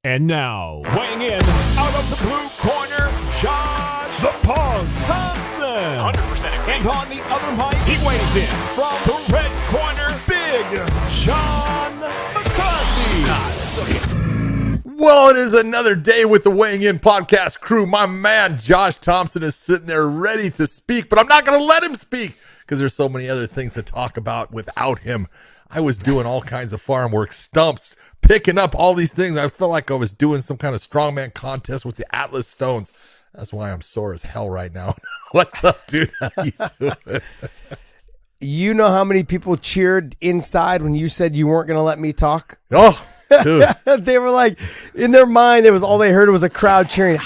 And now, weighing in out of the blue corner, Josh the Punk Thompson. 100%. And on the other mic, he weighs in from the red corner, Big John McCarthy. Well, it is another day with the Weighing In podcast crew. My man, Josh Thompson, is sitting there ready to speak, but I'm not going to let him speak because there's so many other things to talk about without him. I was doing all kinds of farm work, stumps, picking up all these things. I felt like I was doing some kind of strongman contest with the Atlas Stones. That's why I'm sore as hell right now. What's up, dude? How you doing? You know how many people cheered inside when you said you weren't going to let me talk? Oh, dude. They were like, in their mind, it was all they heard was a crowd cheering.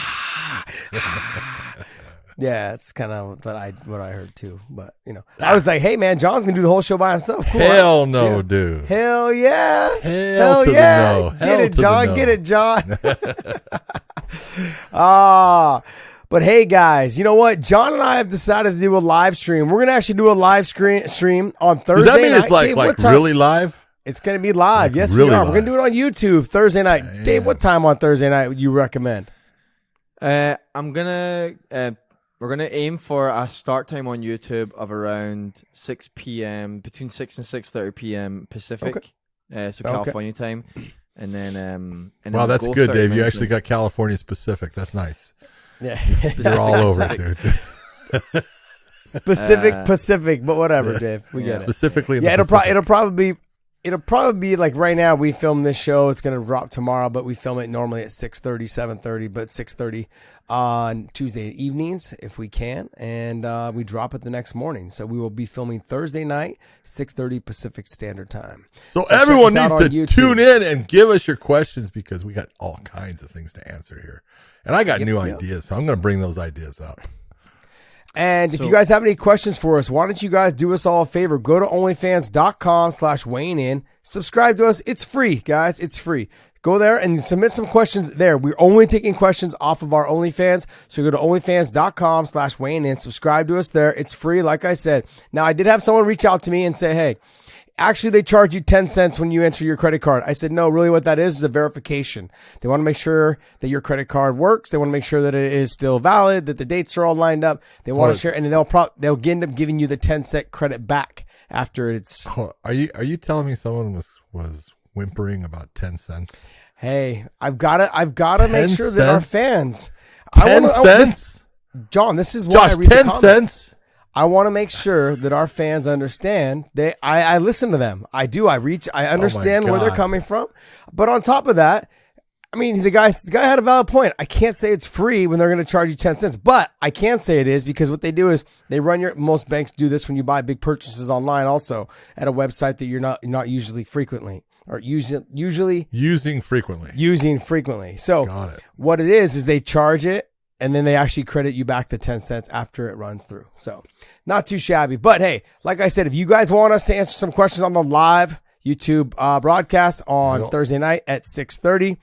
Yeah, that's kind of what I heard too. But, you know, I was like, hey, man, John's going to do the whole show by himself. Cool. Hell no, dude. Hell yeah. Hell yeah. No. Get it, John. Get it, John. But hey, guys, you know what? John and I have decided to do a live stream. We're going to actually do a live stream on Thursday night. Does that mean it's like really live? It's going to be live. Like yes, really we are. Live. We're going to do it on YouTube Thursday night. Yeah. Dave, what time on Thursday night would you recommend? We're gonna aim for a start time on YouTube of around 6 p.m. between 6 and 6:30 p.m. Pacific, so California time, and then wow, that's good, Dave. You actually got California specific. That's nice. Yeah, you're all over it, dude. Specific Pacific, but whatever, Dave. We get it. Specifically, in yeah. the Pacific. It'll probably be like right now. We film this show. It's gonna drop tomorrow, but we film it normally at 6:30, 7:30, but 6:30 on Tuesday evenings if we can, and we drop it the next morning. So we will be filming Thursday night, 6:30 Pacific Standard Time. So everyone needs to tune in and give us your questions because we got all kinds of things to answer here, and I got new ideas, so I'm gonna bring those ideas out. And if you guys have any questions for us, why don't you guys do us all a favor? Go to onlyfans.com/weighing-in. Subscribe to us. It's free, guys. It's free. Go there and submit some questions there. We're only taking questions off of our OnlyFans. So go to onlyfans.com/weighing-in. Subscribe to us there. It's free, like I said. Now, I did have someone reach out to me and say, hey, actually, they charge you 10 cents when you enter your credit card. I said, no, really what that is a verification. They want to make sure that your credit card works. They want to make sure that it is still valid, that the dates are all lined up. They want to share, and they'll end up giving you the 10-cent credit back after it's. Are you telling me someone was whimpering about 10 cents? Hey, I've got to make sure that our fans. 10 cents? John, this is why Josh, I read 10 the comments. cents? I want to make sure that our fans understand. I listen to them. I do. I understand where they're coming from. But on top of that, I mean, the guy had a valid point. I can't say it's free when they're going to charge you 10 cents, but I can say it is because what they do is they most banks do this when you buy big purchases online also at a website that you're not usually frequently or using frequently. So what it is they charge it. And then they actually credit you back the 10 cents after it runs through. So not too shabby. But hey, like I said, if you guys want us to answer some questions on the live YouTube broadcast on Thursday night at 6:30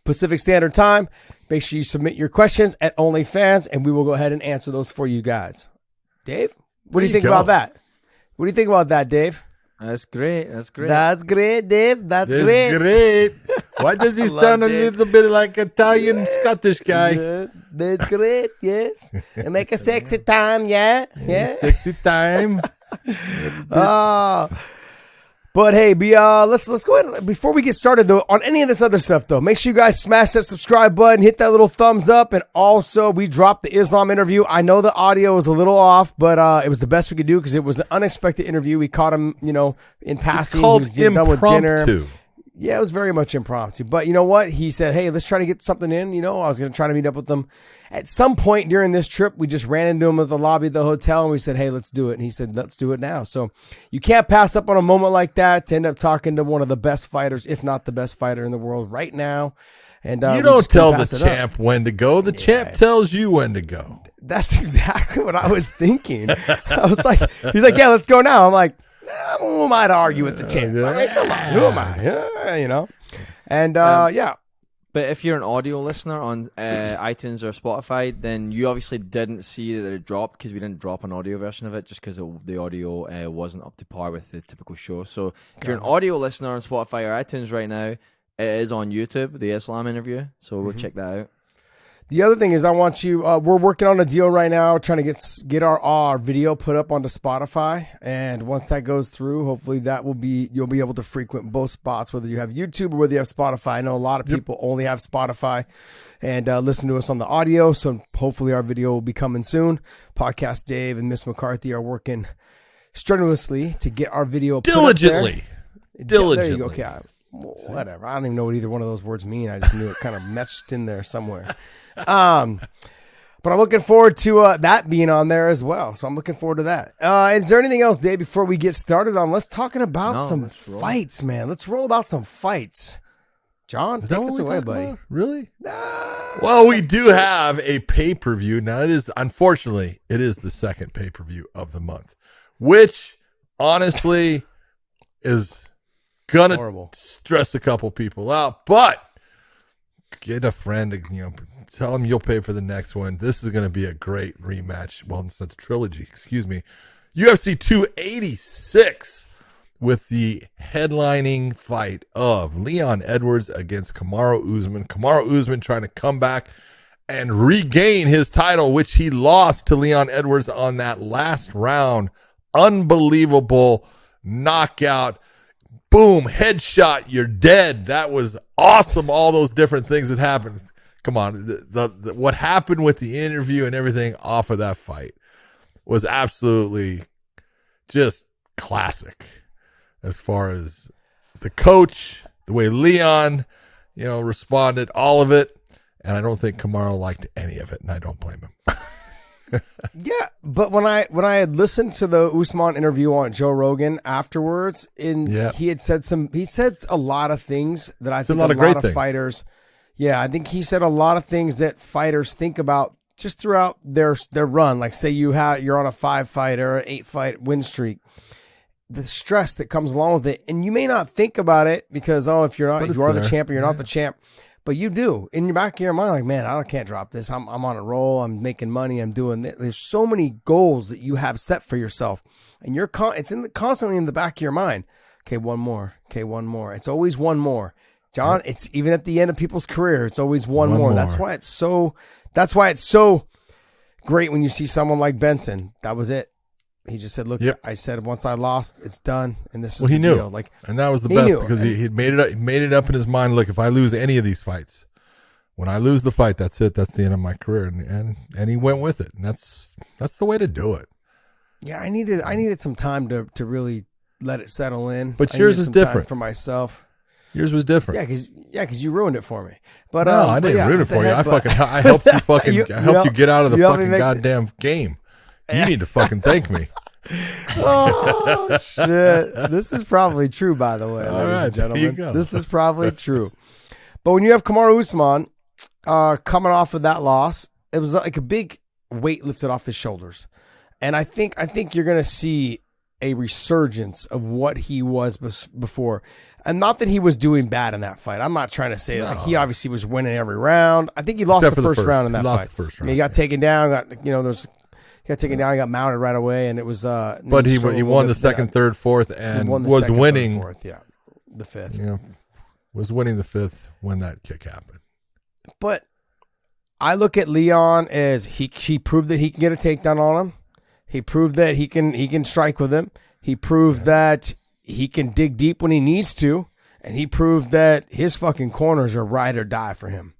Pacific Standard Time, make sure you submit your questions at OnlyFans, and we will go ahead and answer those for you guys. Dave, what do you think about that? What do you think about that, Dave? That's great. That's great. That's great, Dave. That's great. Why does he sound a little bit like Italian Scottish guy? That's great, yes. And make a sexy time, yeah. Sexy time. But hey, let's go ahead. Before we get started, though, on any of this other stuff, though, make sure you guys smash that subscribe button, hit that little thumbs up, and also we dropped the Islam interview. I know the audio was a little off, but it was the best we could do because it was an unexpected interview. We caught him, in passing. It's called he was done with dinner. impromptu. Yeah, it was very much impromptu. But you know what? He said, hey, let's try to get something in. I was going to try to meet up with him. At some point during this trip, we just ran into him at the lobby of the hotel, and we said, hey, let's do it. And he said, let's do it now. So you can't pass up on a moment like that to end up talking to one of the best fighters, if not the best fighter in the world right now. And you don't tell the champ when to go. The champ tells you when to go. That's exactly what I was thinking. I was like, he's like, yeah, let's go now. I'm like, who am I to argue with the champ? I mean, come on, who am I? Yeah, And yeah. But if you're an audio listener on iTunes or Spotify, then you obviously didn't see that it dropped because we didn't drop an audio version of it just because the audio wasn't up to par with the typical show. So if you're an audio listener on Spotify or iTunes right now, It is on YouTube, the Islam interview. So we'll check that out. The other thing is, I want you. We're working on a deal right now, trying to get our video put up onto Spotify, and once that goes through, hopefully you'll be able to frequent both spots, whether you have YouTube or whether you have Spotify. I know a lot of people only have Spotify and listen to us on the audio, so hopefully our video will be coming soon. Podcast Dave and Miss McCarthy are working strenuously to get our video diligently. There you go. Okay, whatever. I don't even know what either one of those words mean. I just knew it kind of meshed in there somewhere. But I'm looking forward to that being on there as well. So I'm looking forward to that. Is there anything else, Dave, before we get started on? Let's talking about some fights, man. Let's roll about some fights. John, take us away, buddy. About? Really? Well, we do have a pay-per-view. Now, unfortunately, it is the second pay-per-view of the month, which honestly is going to stress a couple people out, but get a friend to, tell them you'll pay for the next one. This is going to be a great rematch. Well, it's not a trilogy, excuse me. UFC 286 with the headlining fight of Leon Edwards against Kamaru Usman. Kamaru Usman trying to come back and regain his title, which he lost to Leon Edwards on that last round. Unbelievable knockout. Boom, headshot, you're dead. That was awesome. All those different things that happened. Come on, what happened with the interview and everything off of that fight was absolutely just classic. As far as the coach, the way Leon, responded, all of it, and I don't think Kamaru liked any of it, and I don't blame him. Yeah, but when I had listened to the Usman interview on Joe Rogan afterwards, he said a lot of things that I think a lot of fighters. Yeah, I think he said a lot of things that fighters think about just throughout their run. Like, say you're on a 5-fight or an 8-fight win streak, the stress that comes along with it, and you may not think about it because if you are the champ or you're not the champ. But you do in your back of your mind, like, man, I can't drop this. I'm on a roll. I'm making money. I'm doing this. There's so many goals that you have set for yourself, and it's constantly in the back of your mind. Okay, one more. Okay, one more. It's always one more, John. It's even at the end of people's career. It's always one more. That's why it's so great when you see someone like Benson. That was it. He just said, "Look, I said once I lost, it's done, and this is the deal." Like, and that was the best because he made it up in his mind. Look, if I lose any of these fights, when I lose the fight, that's it. That's the end of my career, and he went with it, and that's the way to do it. Yeah, I needed some time to really let it settle in. But yours was different for myself. Yours was different. Yeah, because you ruined it for me. But no, I didn't ruin it for you. I helped you fucking helped you get out of the fucking goddamn game. You need to fucking thank me. Oh, shit. This is probably true, by the way, ladies and gentlemen. There you go. This is probably true. But when you have Kamaru Usman coming off of that loss, it was like a big weight lifted off his shoulders. And I think you're going to see a resurgence of what he was before. And not that he was doing bad in that fight. I'm not trying to say he obviously was winning every round. I think he lost the first round in that fight. Lost the first round. He got taken down, got taken down. He got mounted right away, and it was. But he won the second, third, fourth, and was winning. The fifth. Was winning the fifth when that kick happened. But I look at Leon as he proved that he can get a takedown on him. He proved that he can strike with him. He proved that he can dig deep when he needs to, and he proved that his fucking corners are ride or die for him.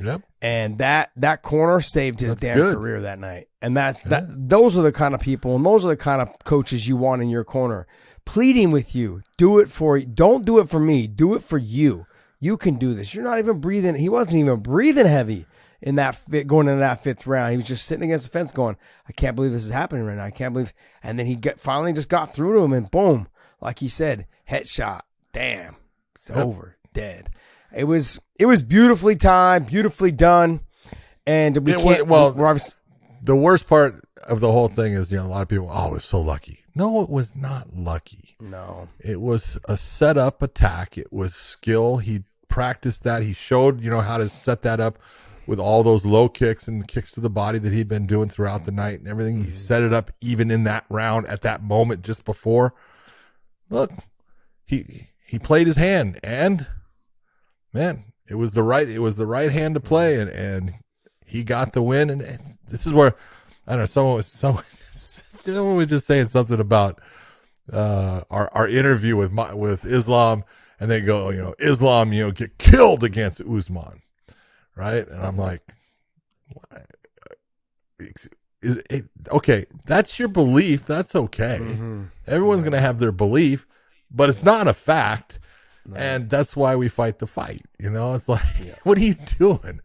Yep. And that corner saved his career that night. And those are the kind of people and those are the kind of coaches you want in your corner, pleading with you. Do it for you. Don't do it for me. Do it for you. You can do this. You're not even breathing. He wasn't even breathing heavy in going into that fifth round. He was just sitting against the fence going, I can't believe this is happening right now. I can't believe. And then he finally just got through to him and boom, like he said, headshot. Damn, it's over, dead. It was beautifully timed, beautifully done, and the worst part of the whole thing is, a lot of people, it was so lucky. No, it was not lucky. No, it was a set-up attack. It was skill. He practiced that. He showed, how to set that up with all those low kicks and kicks to the body that he'd been doing throughout the night and everything. He set it up even in that round at that moment just before. Look, he played his hand, and man, it was the right hand to play, and he got the win. And this is where, I don't know, someone was just saying something about our interview with Islam, and they go, Islam, get killed against Usman, right? And I'm like, okay, that's your belief. That's okay. Mm-hmm. Everyone's going to have their belief, but it's not a fact. No. And that's why we fight the fight. It's like, what are you doing?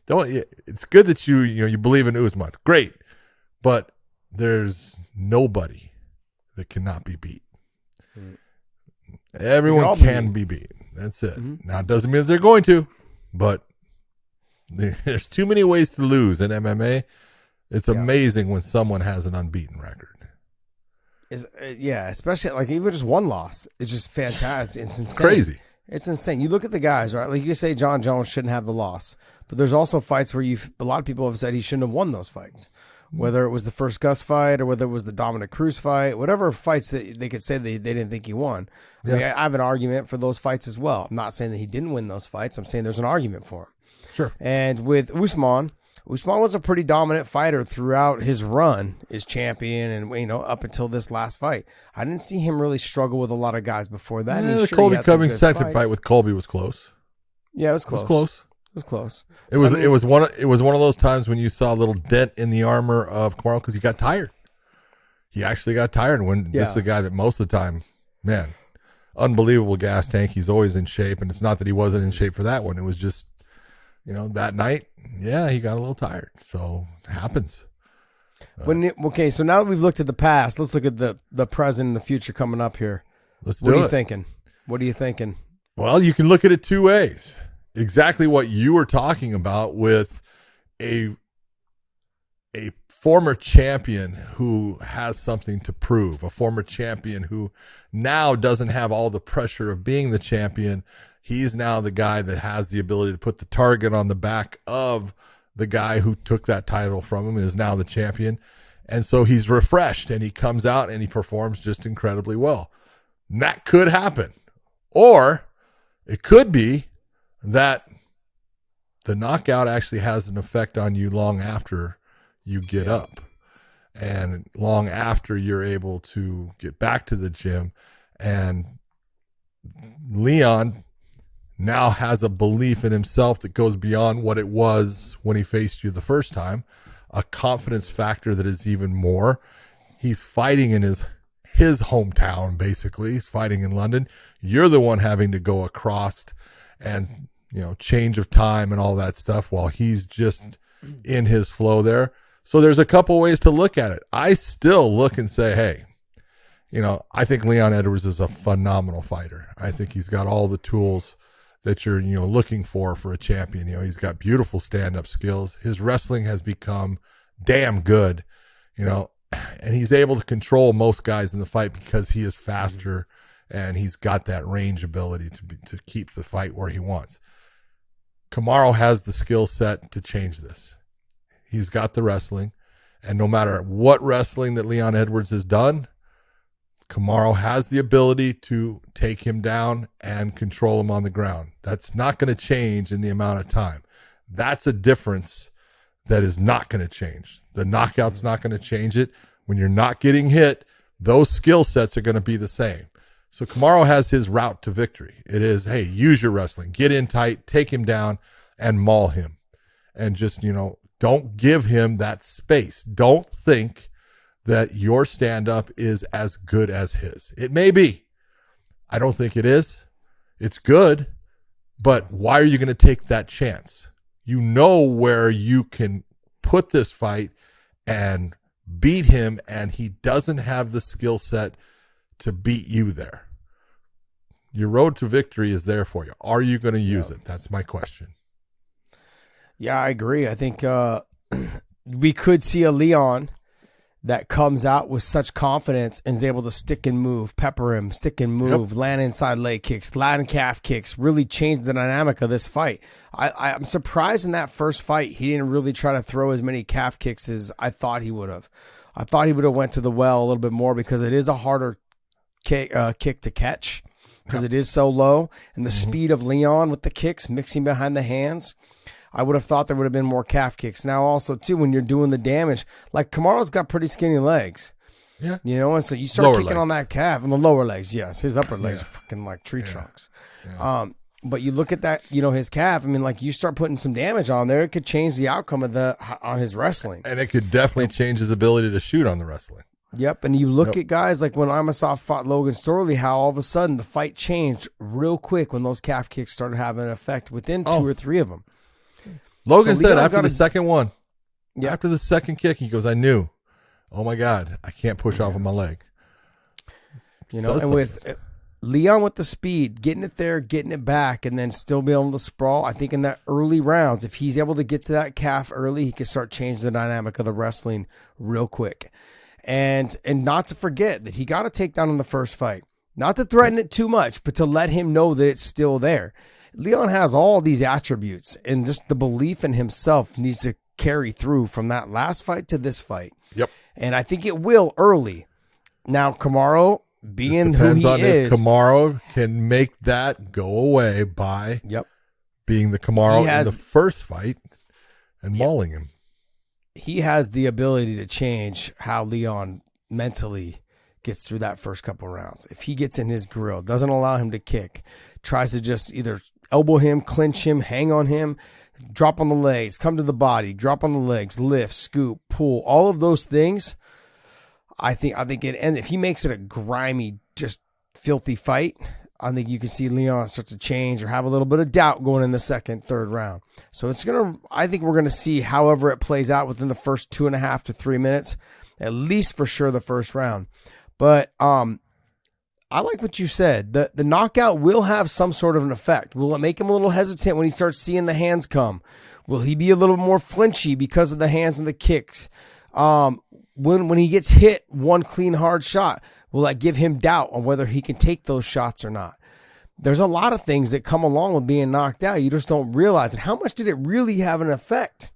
It's good that you believe in Usman. Great. But there's nobody that cannot be beat. Mm-hmm. Everyone can be beat. That's it. Mm-hmm. Now, it doesn't mean that they're going to, but there's too many ways to lose in MMA. It's amazing when someone has an unbeaten record. Especially like even just one loss. It's just fantastic. It's insane. Crazy. It's insane. You look at the guys, right? Like you say John Jones shouldn't have the loss, but there's also fights where a lot of people have said he shouldn't have won those fights. Whether it was the first Gus fight or whether it was the Dominic Cruz fight, whatever fights that they could say they didn't think he won. I mean, I have an argument for those fights as well. I'm not saying that he didn't win those fights. I'm saying there's an argument for him. Sure. And with Usman was a pretty dominant fighter throughout his run as champion and, up until this last fight. I didn't see him really struggle with a lot of guys before that. The Colby Covington second fight with Colby was close. Yeah, it was close. It was close. It was one of those times when you saw a little dent in the armor of Kamaru because he got tired. He actually got tired when this is a guy that most of the time, man, unbelievable gas tank. He's always in shape, and it's not that he wasn't in shape for that one. It was just, that night, he got a little tired. So it happens. Okay, so now that we've looked at the past, let's look at the present and the future coming up here. What are you thinking? What are you thinking? Well, you can look at it two ways. Exactly what you were talking about with a former champion who has something to prove, a former champion who now doesn't have all the pressure of being the champion. He's now the guy that has the ability to put the target on the back of the guy who took that title from him and is now the champion. And so he's refreshed and he comes out and he performs just incredibly well. And that could happen. Or it could be that the knockout actually has an effect on you long after you get up and long after you're able to get back to the gym. And Leon now has a belief in himself that goes beyond what it was when he faced you the first time, a confidence factor that is even more. He's fighting in his hometown, basically. He's fighting in London. You're the one having to go across and, change of time and all that stuff while he's just in his flow there. So there's a couple ways to look at it. I still look and say, hey, I think Leon Edwards is a phenomenal fighter. I think he's got all the tools that you're, looking for a champion. He's got beautiful stand-up skills. His wrestling has become damn good, and he's able to control most guys in the fight because he is faster and he's got that range ability to keep the fight where he wants. Kamaru has the skill set to change this. He's got the wrestling, and no matter what wrestling that Leon Edwards has done, Kamaru has the ability to take him down and control him on the ground. That's not going to change in the amount of time. That's a difference that is not going to change. The knockout's not going to change it. When you're not getting hit, those skill sets are going to be the same. So Kamaru has his route to victory. It is, hey, use your wrestling, get in tight, take him down, and maul him. And just, don't give him that space. Don't think that your stand-up is as good as his. It may be. I don't think it is. It's good, but why are you going to take that chance? You know where you can put this fight and beat him, and he doesn't have the skill set to beat you there. Your road to victory is there for you. Are you going to use it? That's my question. Yeah, I agree. I think we could see a Leon that comes out with such confidence and is able to stick and move, pepper him, stick and move, land inside leg kicks, land calf kicks, really change the dynamic of this fight. I'm surprised in that first fight he didn't really try to throw as many calf kicks as I thought he would have. I thought he would have went to the well a little bit more because it is a harder kick to catch. because it is so low, and the speed of Leon with the kicks mixing behind the hands. I would have thought there would have been more calf kicks. Now, also, too, when you're doing the damage, like Kamaru's got pretty skinny legs. Yeah. You know, and so you start Lower kicking legs. on that calf, and the lower legs, yes. His upper legs are fucking like tree trunks. Yeah. But you look at that, you know, his calf, I mean, like, you start putting some damage on there, it could change the outcome of on his wrestling. And it could definitely change his ability to shoot on the wrestling. Yep, and you look at guys like when Armasov fought Logan Storley, how all of a sudden the fight changed real quick when those calf kicks started having an effect within 2 or 3 of them. Logan So said Leon's after got the a- second one, Yeah. after the second kick, he goes, I knew, oh my God, I can't push off of my leg. You know, Says and with Leon with the speed, getting it there, getting it back, and then still be able to sprawl, I think in that early rounds, if he's able to get to that calf early, he can start changing the dynamic of the wrestling real quick. And not to forget that he got a takedown in the first fight. Not to threaten it too much, but to let him know that it's still there. Leon has all these attributes, and just the belief in himself needs to carry through from that last fight to this fight. Yep. And I think it will early. Now, Kamaru, being who Depends he on is. if Kamaru can make that go away by being the Kamaru in the first fight and mauling him. He has the ability to change how Leon mentally gets through that first couple rounds. If he gets in his grill, doesn't allow him to kick, tries to just either elbow him, clinch him, hang on him, drop on the legs, come to the body, drop on the legs, lift, scoop, pull, all of those things. I think it, and if he makes it a grimy, just filthy fight, I think you can see Leon start to change or have a little bit of doubt going in the second, third round. So I think we're going to see however it plays out within the first 2.5 to 3 minutes, at least for sure the first round. But I like what you said. The knockout will have some sort of an effect. Will it make him a little hesitant when he starts seeing the hands come? Will he be a little more flinchy because of the hands and the kicks? When he gets hit one clean, hard shot, will that give him doubt on whether he can take those shots or not? There's a lot of things that come along with being knocked out. You just don't realize it. How much did it really have an effect?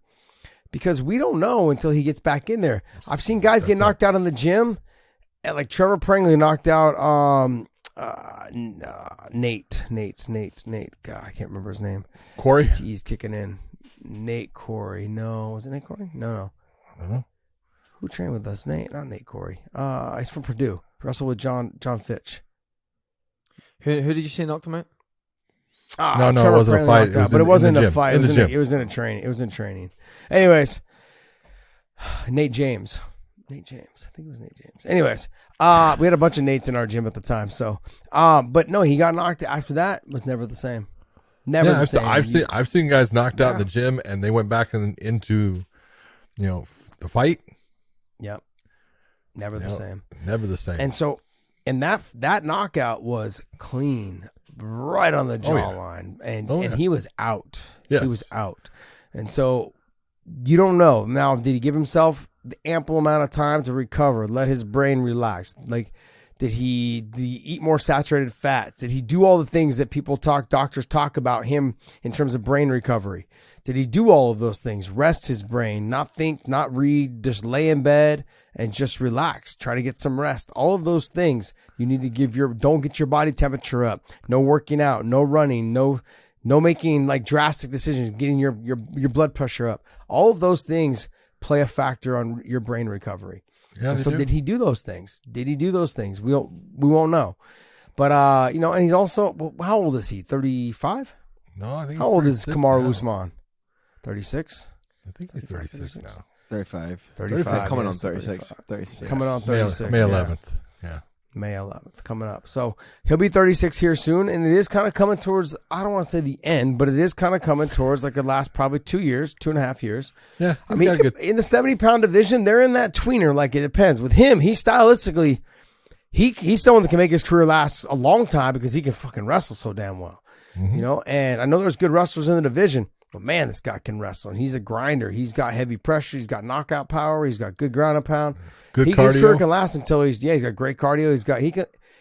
Because we don't know until he gets back in there. I've seen guys get knocked out in the gym. Like Trevor Prangley knocked out Nate. God, I can't remember his name. Corey? CTE's kicking in. Nate Corey. No, was it Nate Corey? No. I don't know. Who trained with us? Not Nate Corey. He's from Purdue. Wrestled with John Fitch. Who did you say knocked him out? No, it Trevor wasn't a Prangley fight. knocked out, but it wasn't a fight. In the gym. It was in a training. It was in training. Anyways, Nate James. I think it was Nate James. Anyways, we had a bunch of Nates in our gym at the time. So, but no, he got knocked out. After that, was never the same. Never the same. I've seen guys knocked out in the gym and they went back into, the fight. Yep. Never the same. Never the same. And so, and that knockout was clean, right on the jawline, and he was out. Yes. He was out, and so you don't know now. Did he give himself the ample amount of time to recover, let his brain relax? Like, did he eat more saturated fats? Did he do all the things that doctors talk about him in terms of brain recovery? Did he do all of those things? Rest his brain, not think, not read, just lay in bed and just relax. Try to get some rest. All of those things you need to don't get your body temperature up. No working out, no running, no making like drastic decisions, getting your blood pressure up. All of those things play a factor on your brain recovery. Yeah, so did he do those things? Did he do those things? We won't know. But and he's also, how old is he? 35? No, I think. How old is Kamaru now. Usman? 36? I think he's 36 now. 35. 35. Coming on yes, 36. 36. Coming on 36. May yeah. 11th. Yeah. May 11th coming up. So he'll be 36 here soon, and it is kind of coming towards, I don't want to say the end, but it is kind of coming towards like the last probably 2.5 years. Yeah. I mean, in the 70-pound division, they're in that tweener. Like, it depends. With him, he's stylistically, he's someone that can make his career last a long time because he can fucking wrestle so damn well. Mm-hmm. And I know there's good wrestlers in the division, but man, this guy can wrestle, and he's a grinder. He's got heavy pressure. He's got knockout power. He's got good ground and pound. Good His cardio. career can last until he's got great cardio.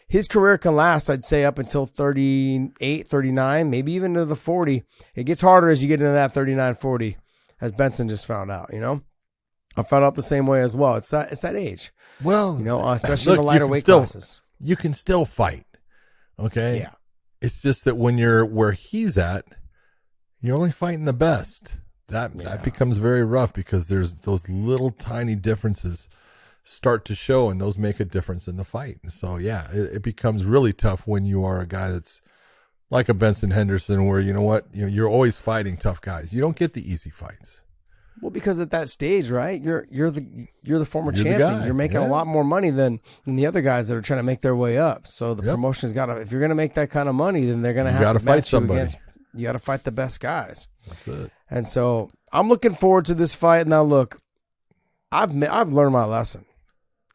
His career can last, I'd say, up until 38, 39, maybe even to the 40. It gets harder as you get into that 39, 40, as Benson just found out, I found out the same way as well. It's that age. Well, especially in the lighter weight classes. You can still fight. Okay. Yeah. It's just that when you're where he's at, you're only fighting the best. That becomes very rough because there's those little tiny differences start to show, and those make a difference in the fight. And so, yeah, it becomes really tough when you are a guy that's like a Benson Henderson, where you're always fighting tough guys. You don't get the easy fights. Well, because at that stage, right, you're the former champion. Guy. You're making a lot more money than the other guys that are trying to make their way up. So the promotion's got to, if you're going to make that kind of money, then they're going to have to fight somebody. You got to fight the best guys. That's it. And so I'm looking forward to this fight. Now, look, I've learned my lesson.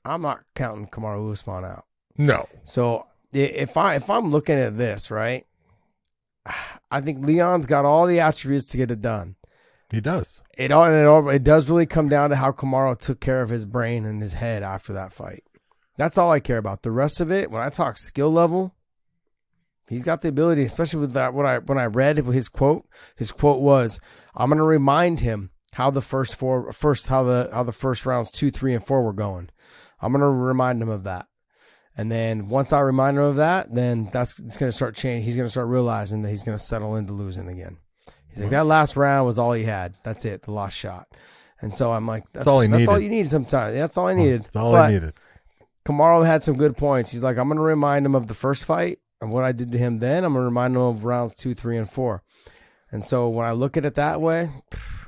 I'm not counting Kamaru Usman out. No. So if I'm looking at this, right, I think Leon's got all the attributes to get it done. He does. It does really come down to how Kamaru took care of his brain and his head after that fight. That's all I care about. The rest of it, when I talk skill level, he's got the ability, especially with that. When I read his quote was, "I'm going to remind him how the first rounds 2, 3, and 4 were going. I'm going to remind him of that. And then once I remind him of that, then it's going to start changing. He's going to start realizing that he's going to settle into losing again. He's like, that last round was all he had. That's it, the last shot. And so I'm like, that's all you need sometimes. That's all I needed. That's all I needed. Kamaru had some good points. He's like, I'm going to remind him of the first fight and what I did to him then. I'm going to remind him of rounds 2, 3, and 4. And so when I look at it that way,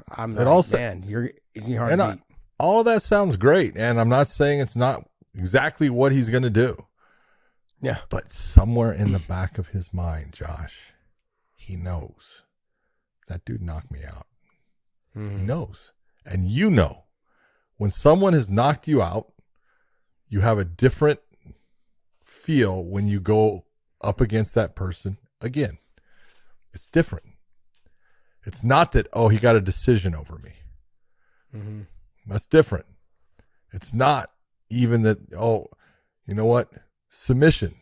I'm like, man, he's going to be hard to beat. All of that sounds great, and I'm not saying it's not exactly what he's going to do. Yeah. But somewhere in the back of his mind, Josh, he knows that dude knocked me out. Mm-hmm. He knows. And you know, when someone has knocked you out, you have a different feel when you go up against that person again. It's different. It's not that, oh, he got a decision over me. Mm-hmm. That's different. It's not even that, oh, you know what? Submission.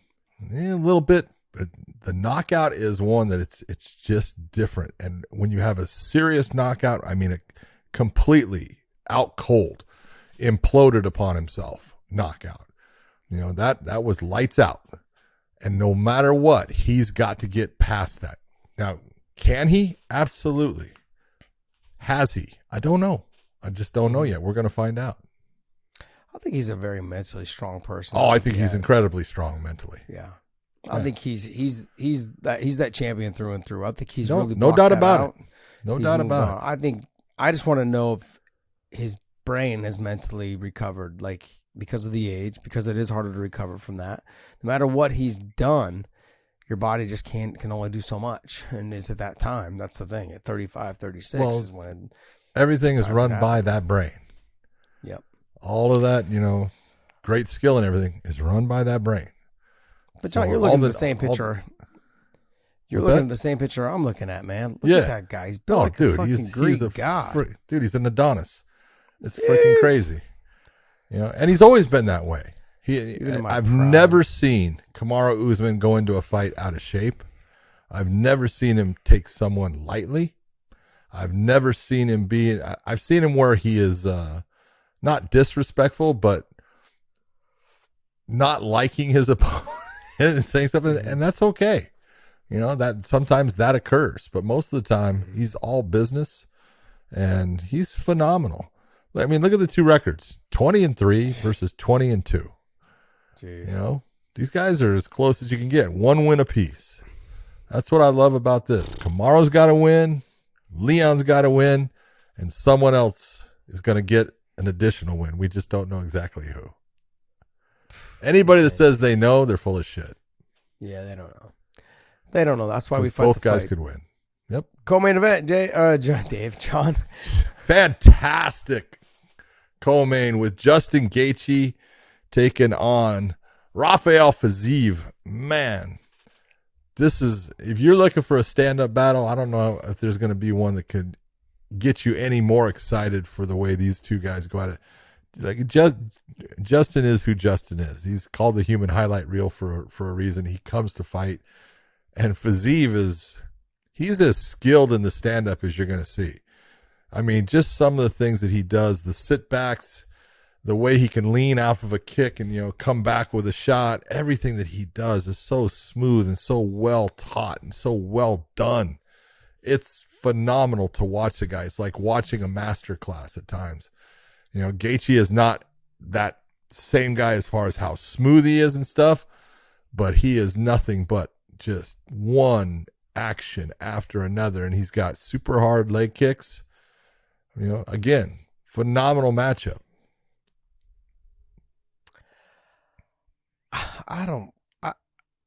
A little bit. But the knockout is one that it's just different. And when you have a serious knockout, I mean, a completely out cold, imploded upon himself knockout. You know, that was lights out. And no matter what, he's got to get past that. Now, can he? Absolutely. Has he? I don't know. I just don't know yet. We're going to find out. I think he's a very mentally strong person. Oh, I think he's incredibly strong mentally. Yeah. I think he's that champion through and through. I think he's really no doubt about it. No doubt about it. I just want to know if his brain has mentally recovered, like because of the age, because it is harder to recover from that. No matter what he's done, your body just can only do so much. And is at that time, that's the thing. At 35, 36 is when everything is run by that brain. Yep. All of that, great skill and everything is run by that brain. But John, you're looking at the same picture. You're looking at the same picture I'm looking at, man. Look at that guy. He's built like a fucking Greek god. Dude, he's an Adonis. It's freaking crazy. And he's always been that way. I've never seen Kamaru Usman go into a fight out of shape. I've never seen him take someone lightly. I've never seen him I've seen him where he is not disrespectful, but not liking his opponent and saying something, and that's okay. That sometimes that occurs, but most of the time he's all business, and he's phenomenal. I mean, look at the two records: 20-3 versus 20-2. Jeez. These guys are as close as you can get. One win apiece. That's what I love about this. Kamaru's got to win, Leon's got to win, and someone else is going to get an additional win. We just don't know exactly who. Anybody that says they know, they're full of shit. Yeah, they don't know. They don't know. That's why we fight. Both guys could win. Yep. Co-main event, John. Fantastic co-main with Justin Gaethje taking on Rafael Fiziev. Man, this is, if you're looking for a stand-up battle, I don't know if there's going to be one that could get you any more excited for the way these two guys go at it. Like, Justin is who Justin is. He's called the human highlight reel for a reason. He comes to fight, and Fiziev he's as skilled in the stand-up as you're going to see. I mean, just some of the things that he does, the sit-backs, the way he can lean off of a kick and, come back with a shot. Everything that he does is so smooth and so well taught and so well done. It's phenomenal to watch the guy. It's like watching a master class at times. Gaethje is not that same guy as far as how smooth he is and stuff, but he is nothing but just one action after another, and he's got super hard leg kicks. Again, phenomenal matchup.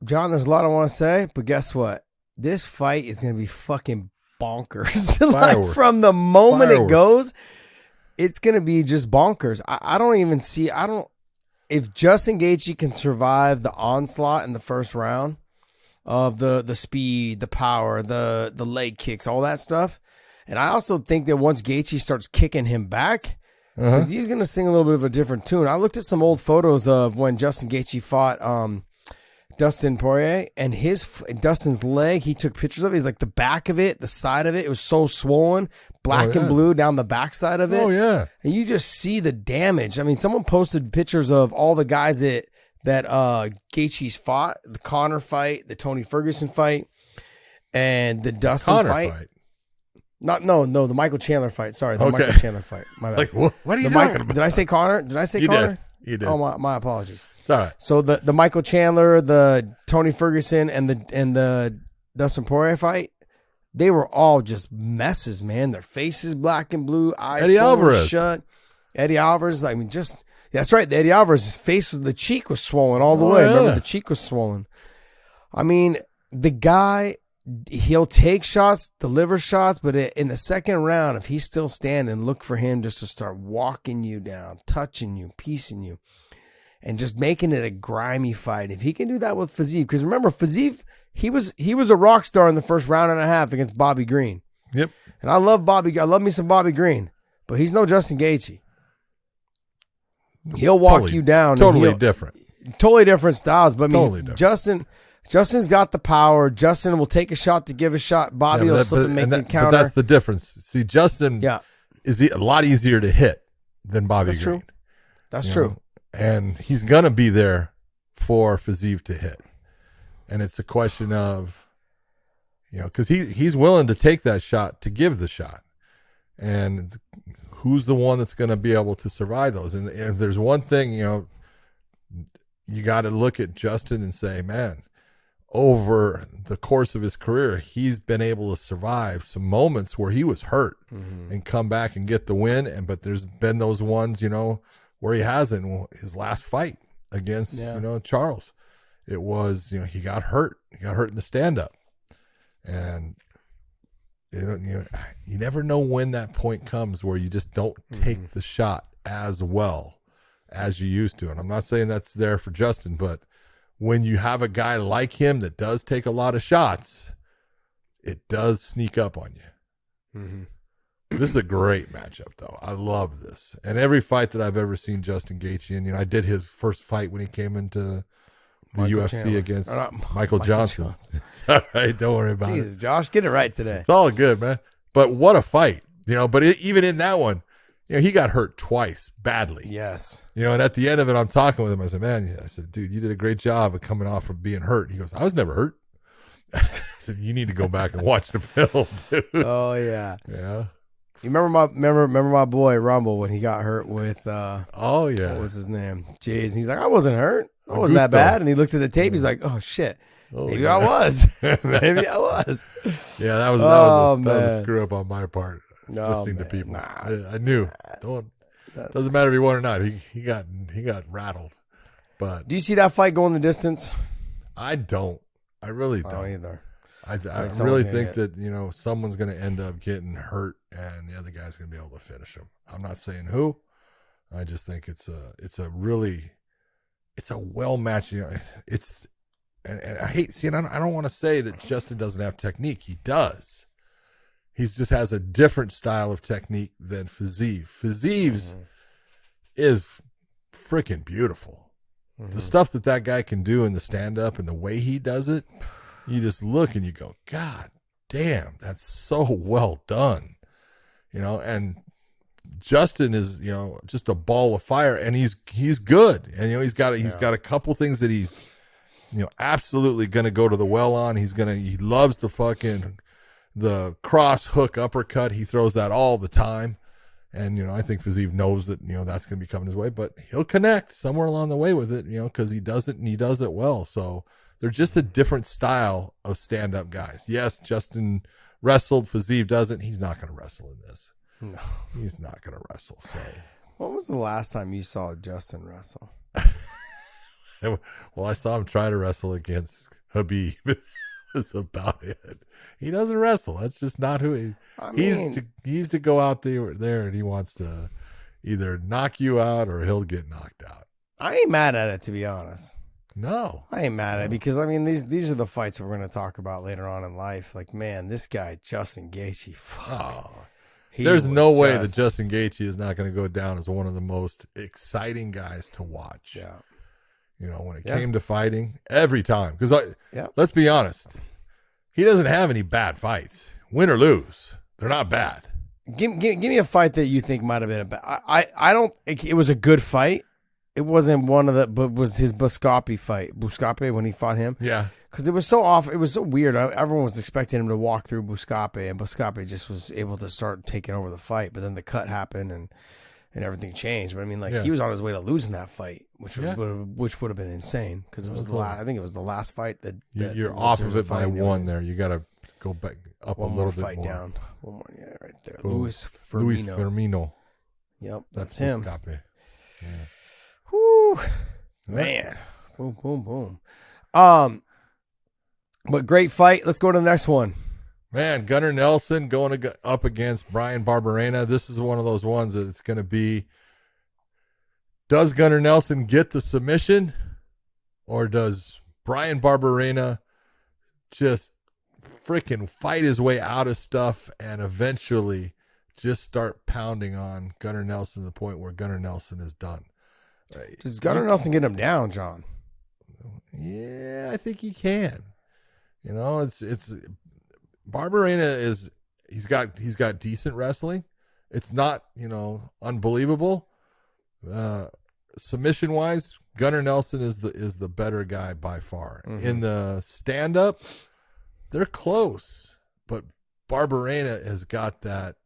John, there's a lot I want to say, but guess what? This fight is going to be fucking bonkers. Like from the moment it goes, it's going to be just bonkers. I don't even see, if Justin Gaethje can survive the onslaught in the first round of the speed, the power, the leg kicks, all that stuff. And I also think that once Gaethje starts kicking him back, he's going to sing a little bit of a different tune. I looked at some old photos of when Justin Gaethje fought Dustin Poirier, and Dustin's leg, he took pictures of it. He's like the back of it, the side of it was so swollen, black and blue down the backside of it. Oh, yeah. And you just see the damage. I mean, someone posted pictures of all the guys that Gaethje's fought, the Conor fight, the Tony Ferguson fight, and the Dustin fight. The Michael Chandler fight. Sorry, the Michael Chandler fight. My bad. Like, what are you talking about? Did I say Conor? Did I say You Conor? You did. Oh, my apologies. It's all right. So the Michael Chandler, the Tony Ferguson, and the Dustin Poirier fight, they were all just messes, man. Their faces black and blue, eyes Eddie Alvarez shut. Eddie Alvarez, I mean, that's right. Eddie Alvarez's face the cheek was swollen all the way. Yeah. Remember, the cheek was swollen. I mean, the guy, he'll take shots, deliver shots, but in the second round, if he's still standing, look for him just to start walking you down, touching you, piecing you, and just making it a grimy fight. If he can do that with Fiziev, because remember, Fiziev, he was a rock star in the first round and a half against Bobby Green. Yep. And I love me some Bobby Green, but he's no Justin Gaethje. He'll walk you down. Totally different. Totally different styles, but I mean, Totally different. Justin's got the power. Justin will take a shot to give a shot. Bobby will slip and make the counter. But that's the difference. See, Justin is a lot easier to hit than Bobby That's Green. True. That's true. And he's going to be there for Fiziev to hit. And it's a question of, because he's willing to take that shot to give the shot. And who's the one that's going to be able to survive those? And if there's one thing, you got to look at Justin and say, man, over the course of his career, he's been able to survive some moments where he was hurt and come back and get the win. But there's been those ones, where he hasn't. His last fight against, Charles, it was, he got hurt. He got hurt in the stand-up. And, you never know when that point comes where you just don't take the shot as well as you used to. And I'm not saying that's there for Justin, but when you have a guy like him that does take a lot of shots, it does sneak up on you. This is a great matchup, though. I love this. And every fight that I've ever seen Justin Gaethje in, I did his first fight when he came into the UFC against Michael Johnson. It's all right. Don't worry about it. Jesus, Josh, get it right today. It's all good, man. But what a fight, but even in that one, he got hurt twice badly. Yes. And at the end of it, I'm talking with him. I said, man, dude, you did a great job of coming off from being hurt. He goes, I was never hurt. I said, you need to go back and watch the film, dude. Oh, yeah. Yeah. You remember my boy Rumble when he got hurt with what was his name? Jeez. And he's like, I wasn't hurt. I wasn't that bad. And he looked at the tape, he's like, oh shit. Maybe I was. Maybe I was. Yeah, that was a screw up on my part. Listening to people. Nah. I knew. Doesn't matter if he won or not. He got rattled. But do you see that fight going the distance? I don't. I really don't. I don't either. I really think that someone's going to end up getting hurt, and the other guy's going to be able to finish him. I'm not saying who. I just think it's a well matched. And I hate I don't want to say that Justin doesn't have technique. He does. He just has a different style of technique than Fiziev. Fiziev's is freaking beautiful. The stuff that guy can do in the stand up and the way he does it. You just look and you go, God damn, that's so well done. And Justin is, just a ball of fire, and he's good. And, he's got a couple things that he's, absolutely going to go to the well on. He loves the cross hook uppercut. He throws that all the time. And, I think Fiziev knows that, that's going to be coming his way, but he'll connect somewhere along the way with it, because he does it and he does it well. So they're just a different style of stand-up guys. Yes, Justin wrestled. Fiziev doesn't. He's not going to wrestle in this. No. He's not going to wrestle. So, when was the last time you saw Justin wrestle? Well, I saw him try to wrestle against Habib. That's about it. He doesn't wrestle. That's just not who he's to go out there and he wants to either knock you out or he'll get knocked out. I ain't mad at it, to be honest. No, I ain't mad at it because these are the fights we're going to talk about later on in life. Like, man, this guy Justin Gaethje. There's no way that Justin Gaethje is not going to go down as one of the most exciting guys to watch. Yeah. When it came to fighting, every time. Because let's be honest, he doesn't have any bad fights. Win or lose, they're not bad. Give me a fight that you think might have been a bad. I don't. It was a good fight. It wasn't one of the, but was his Buscape fight. Buscape when he fought him. Yeah. Because it was so off. It was so weird. Everyone was expecting him to walk through Buscape, and Buscape just was able to start taking over the fight. But then the cut happened, and everything changed. But I mean, he was on his way to losing that fight, which would have been insane because it was the last. I think it was the last fight that you're off of it by one. There, you got to go back up one a little more bit fight more. Down. One more, right there. Boom. Luis Firmino. Yep, that's him. Buscape. Yeah. Whoo, man, boom, boom, boom. But great fight. Let's go to the next one. Man, Gunnar Nelson going up against Brian Barberena. This is one of those ones that it's going to be, does Gunnar Nelson get the submission, or does Brian Barberena just freaking fight his way out of stuff and eventually just start pounding on Gunnar Nelson to the point where Gunnar Nelson is done? Does Gunnar Nelson get him down, John? Yeah, I think he can. It's Barberena he's got decent wrestling. It's not, unbelievable. Submission wise, Gunnar Nelson is the better guy by far. Mm-hmm. In the stand up, they're close, but Barberena has got that.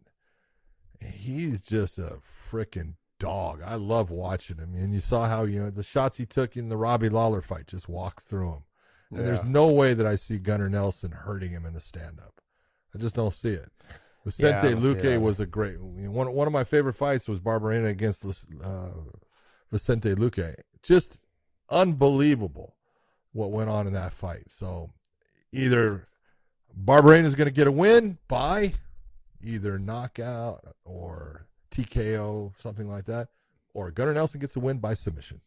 He's just a freaking dog. I love watching him. And you saw how, the shots he took in the Robbie Lawler fight just walks through him. And there's no way that I see Gunnar Nelson hurting him in the stand-up. I just don't see it. Vicente Luque was a great one of my favorite fights was Barberena against Vicente Luque. Just unbelievable what went on in that fight. So either Barberena is going to get a win by either knockout or TKO, something like that, or Gunnar Nelson gets a win by submission.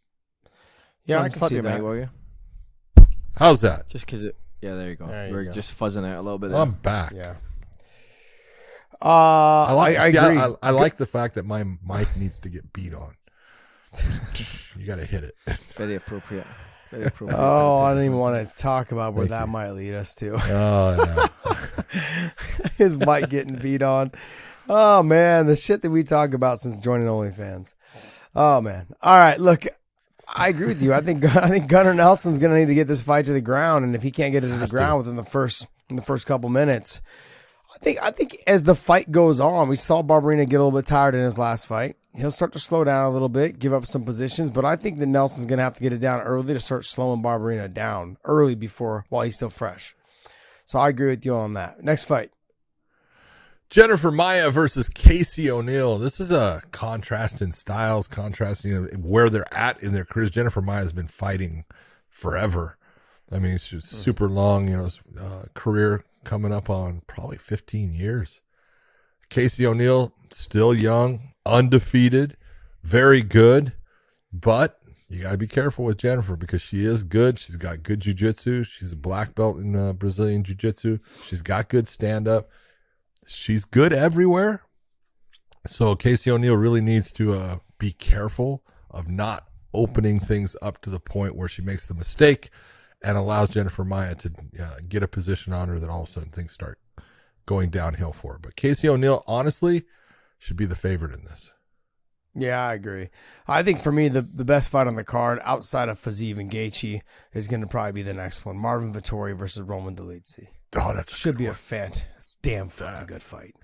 Yeah, I can see that. Will you? How's that? Just because it. Yeah, there you go. There you We're go. just fuzzing out a little bit there. I'm back. Yeah. I agree. I like the fact that my mic needs to get beat on. You got to hit it. Very appropriate. Very appropriate. Oh, I didn't even want to talk about where that might lead us to. Oh, no. His mic getting beat on. Oh, man. The shit that we talk about since joining OnlyFans. Oh, man. All right. Look, I agree with you. I think Gunnar Nelson's going to need to get this fight to the ground. And if he can't get it to the ground within the first couple minutes, I think as the fight goes on, we saw Barberena get a little bit tired in his last fight. He'll start to slow down a little bit, give up some positions, but I think that Nelson's going to have to get it down early to start slowing Barberena down early while he's still fresh. So I agree with you on that. Next fight. Jennifer Maia versus Casey O'Neill. This is a contrast in styles, contrasting where they're at in their careers. Jennifer Maia has been fighting forever. I mean, she's super long, career coming up on probably 15 years. Casey O'Neill, still young, undefeated, very good, but you got to be careful with Jennifer because she is good. She's got good jiu-jitsu. She's a black belt in Brazilian jiu-jitsu. She's got good stand-up. She's good everywhere. So Casey O'Neill really needs to be careful of not opening things up to the point where she makes the mistake and allows Jennifer Maia to get a position on her that all of a sudden things start going downhill for her. But Casey O'Neill, honestly, should be the favorite in this. Yeah, I agree. I think for me, the best fight on the card outside of Fiziev and Gaethje is going to probably be the next one. Marvin Vettori versus Roman Dolidze. Oh, that should be a damn fucking good fight.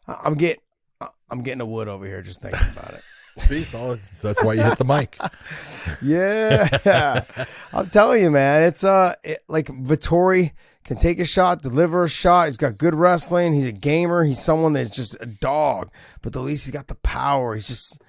I'm getting a wood over here just thinking about it. See, so that's why you hit the mic. Yeah, I'm telling you, man. It's like Vettori can take a shot, deliver a shot. He's got good wrestling. He's a gamer. He's someone that's just a dog. But at least he's got the power. He's just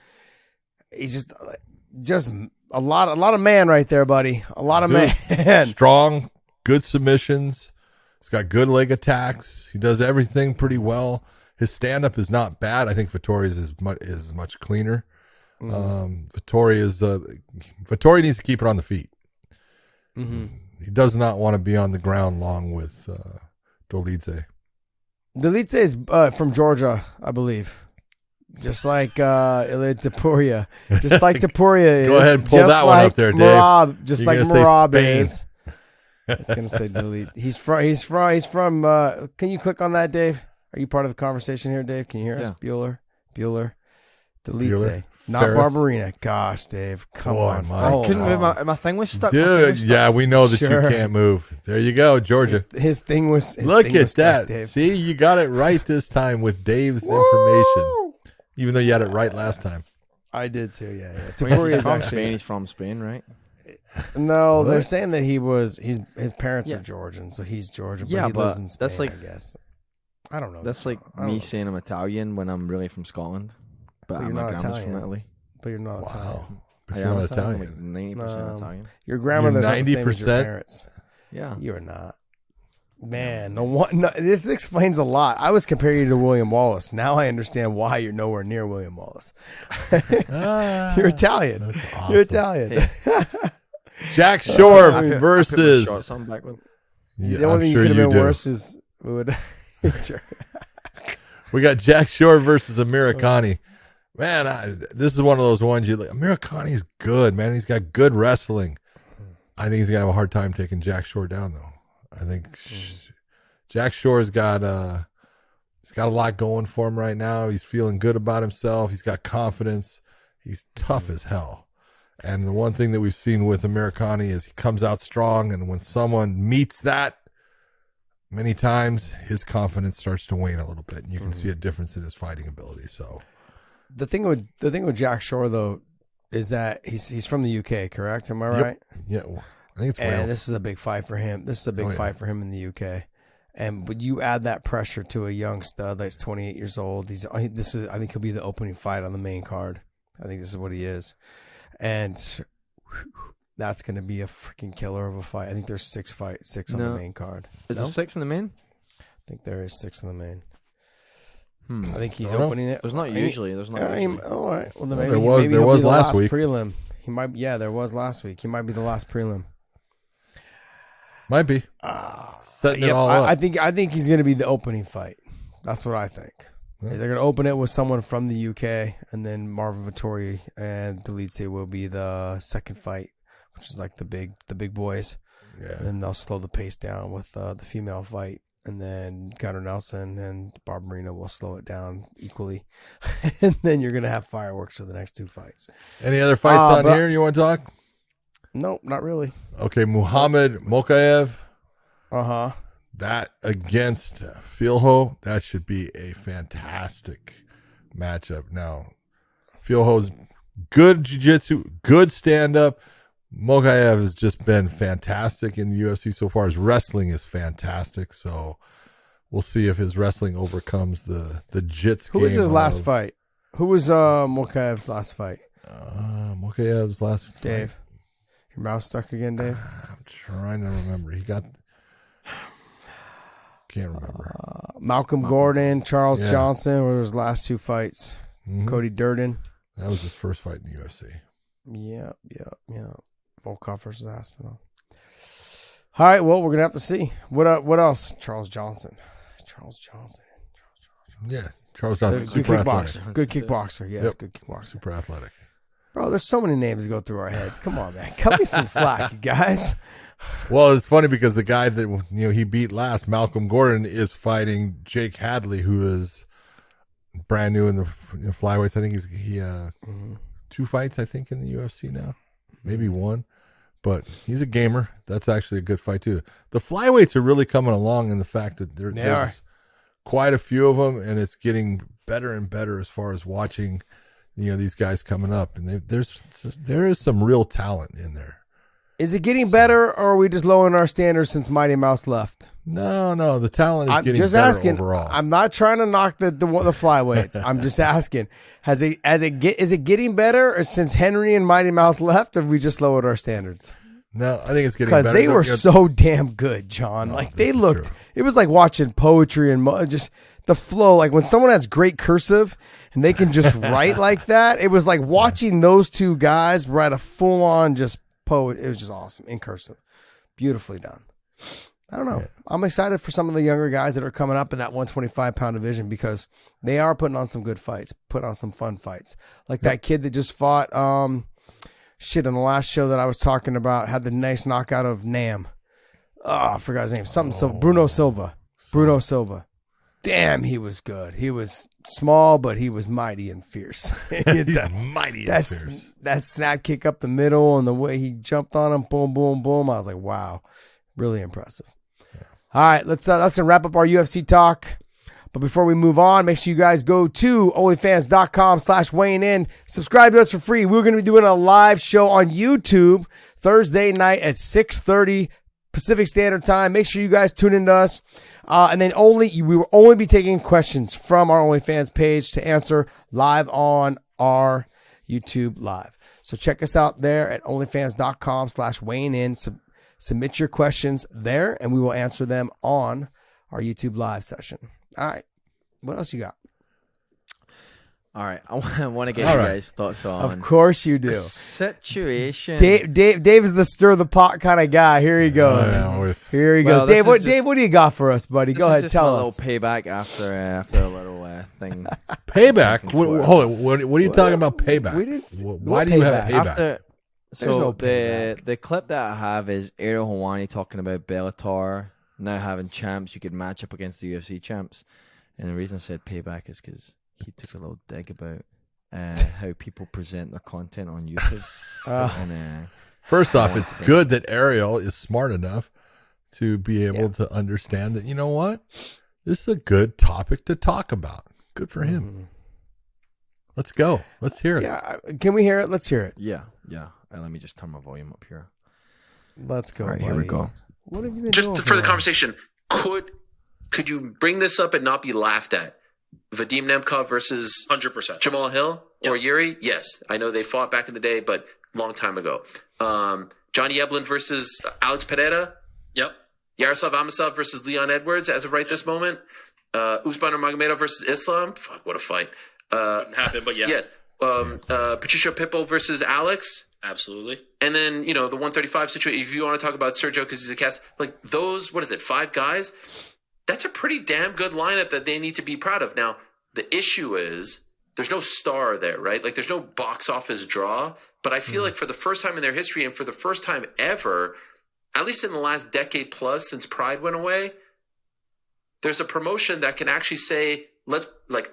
a lot of man right there, buddy. A lot of man. Strong, good submissions. He's got good leg attacks. He does everything pretty well. His stand-up is not bad. I think Vettori's is much cleaner. Vettori needs to keep it on the feet. Mm-hmm. He does not want to be on the ground long with Dolidze. Dolidze is from Georgia, I believe. Just like Ilia Topuria. Just like Topuria is. Go ahead and pull that one up there, Dave. Merab, just You're like Merab is. I was going to say Dolidze. He's from can you click on that, Dave? Are you part of the conversation here, Dave? Can you hear us? Bueller. Dolidze. Not Ferris. Barbarina. Gosh, Dave. Come on. I couldn't move. My thing was stuck. Dude, yeah, we know that you can't move. There you go, Georgia. His thing was. Look at that. Stuck, Dave. See, you got it right this time with Dave's information. Even though you had it right last time. I did too, yeah. Topuria is from Spain. He's from Spain, right? No, they're saying that his parents are Georgian, so he's Georgian, but he lives in Spain, that's like, I guess. I don't know. That's like me saying I'm Italian when I'm really from Scotland. But you're my not grandma's Italian. from Italy. But you're not Italian. But I you're am not Italian. Like 90% Italian. Your grandmother's not the same as 90%? your parents. Yeah. You're not. Man, this explains a lot. I was comparing you to William Wallace. Now I understand why you're nowhere near William Wallace. You're Italian. Awesome. You're Italian. Hey. Jack Shore versus. The only thing you could have been worse is we got Jack Shore versus Americani. Man, this is one of those ones you like. Americani's good, man. He's got good wrestling. I think he's gonna have a hard time taking Jack Shore down, though. I think Jack Shore's got he's got a lot going for him right now. He's feeling good about himself. He's got confidence. He's tough as hell. And the one thing that we've seen with Americani is he comes out strong, and when someone meets that, many times his confidence starts to wane a little bit, and you can see a difference in his fighting ability. So the thing with Jack Shore though is that he's from the UK, correct? Am I right? Yeah, I think it's Wales. And this is a big fight for him. This is a big fight for him in the UK. And would you add that pressure to a young stud that's 28 years old? I think he'll be the opening fight on the main card. I think this is what he is. And that's going to be a freaking killer of a fight. I think there's six on the main card. Is there 6 in the main? I think there is 6 in the main. I think he's opening it. There's not usually. There's not usually. All right. Well, then there was last week. Prelim. He might. Yeah, there was last week. He might be the last prelim. Might be. Setting it all up. I think he's going to be the opening fight. That's what I think. Yeah. They're going to open it with someone from the UK, and then Marvin Vettori and Dolidze will be the second fight, which is like the big boys. Yeah. And then they'll slow the pace down with the female fight, and then Gunnar Nelson and Barbarina will slow it down equally, and then you're going to have fireworks for the next 2 fights. Any other fights on here you want to talk? No, not really. Okay, Muhammad Mokaev. That against Filho, that should be a fantastic matchup. Now, Filho's good jiu-jitsu, good stand-up. Mokaev has just been fantastic in the UFC so far. His wrestling is fantastic, so we'll see if his wrestling overcomes the jits. Who was his last fight? Who was Mokaev's last fight? Mokaev's last fight. Dave, your mouth stuck again, Dave? I'm trying to remember. Can't remember. Malcolm Gordon, Charles Johnson were his last 2 fights. Cody Durden. That was his first fight in the UFC. Yeah. Volkov versus Aspinall. All right, well, we're going to have to see. What else? Charles Johnson. Yeah, Charles Johnson. Good kickboxer. Good kickboxer. Yes, good kickboxer. Super athletic. Bro, there's so many names that go through our heads. Come on, man. Cut me some slack, you guys. Well, it's funny because the guy that he beat last, Malcolm Gordon, is fighting Jake Hadley, who is brand new in the flyweights. I think he 2 fights, I think, in the UFC now, maybe 1. But he's a gamer. That's actually a good fight too. The flyweights are really coming along in the fact that there's quite a few of them, and it's getting better and better as far as watching, these guys coming up. And there is some real talent in there. Is it getting better, or are we just lowering our standards since Mighty Mouse left? No, the talent is getting just better asking, overall. I'm not trying to knock the flyweights. I'm just asking, is it getting better, or since Henry and Mighty Mouse left, or have we just lowered our standards? No, I think it's getting better. Because they were so damn good, John. Like, they looked, true. It was like watching poetry and just the flow. Like, when someone has great cursive and they can just write like that, it was like watching those two guys write a full-on just poet. It was just awesome in cursive. Beautifully done. I don't know. Yeah. I'm excited for some of the younger guys that are coming up in that 125-pound division, because they are putting on some good fights, putting on some fun fights. Like that kid that just fought, in the last show that I was talking about, had the nice knockout of Nam. Oh, I forgot his name. Bruno Silva. Bruno Silva. Damn, he was good. He was small, but he was mighty and fierce. He's mighty and fierce. That snap kick up the middle and the way he jumped on him, boom, boom, boom. I was like, wow, really impressive. Yeah. All right, that's gonna wrap up our UFC talk. But before we move on, make sure you guys go to onlyfans.com/weighing-in. Subscribe to us for free. We're going to be doing a live show on YouTube Thursday night at 6:30 Pacific Standard Time. Make sure you guys tune in to us. And then we will only be taking questions from our OnlyFans page to answer live on our YouTube Live. So check us out there at onlyfans.com/weighing-in. Submit your questions there, and we will answer them on our YouTube Live session. All right. What else you got? All right. I want to get you guys' thoughts on. Of course you do. Situation. Dave is the stir the pot kind of guy. Here he goes. Here he goes. Dave, what do you got for us, buddy? Go ahead, tell us. A little payback after a little thing. Payback? Hold on. What are you talking about? Payback? Why do you have a payback? The clip that I have is Ariel Helwani talking about Bellator now having champs you could match up against the UFC champs. And the reason I said payback is because he took a little dig about how people present their content on YouTube. First off, it's good that Ariel is smart enough to be able to understand that, you know what? This is a good topic to talk about. Good for him. Mm-hmm. Let's go. Let's hear it. Yeah. Can we hear it? Let's hear it. Yeah. Let me just turn my volume up here. Let's go. All right, here we go. What have you been just doing for the conversation? Could you bring this up and not be laughed at? Vadim Nemkov versus 100% Jamal Hill or Yuri? Yes, I know they fought back in the day, but long time ago. Johnny Eblen versus Alex Pereira. Yep. Yaroslav Amosov versus Leon Edwards as of this moment. Usman Nurmagomedov versus Islam. Fuck, what a fight. Wouldn't happen, but yeah. Yes. Patricio Pitbull versus Alex. Absolutely. And then, the 135 situation, if you want to talk about Sergio because he's a cast, like those, 5 guys? That's a pretty damn good lineup that they need to be proud of. Now, the issue is there's no star there, right? Like there's no box office draw. But I feel like for the first time in their history and for the first time ever, at least in the last decade plus since Pride went away, there's a promotion that can actually say,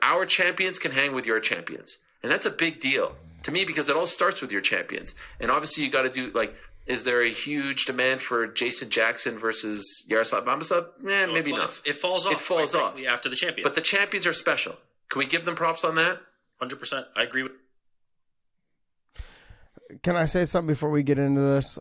our champions can hang with your champions. And that's a big deal to me because it all starts with your champions. And obviously you got to do is there a huge demand for Jason Jackson versus Yaroslav Amosov? Maybe not. It falls off. It falls off after the champions. But the champions are special. Can we give them props on that? 100%. I agree with. Can I say something before we get into this?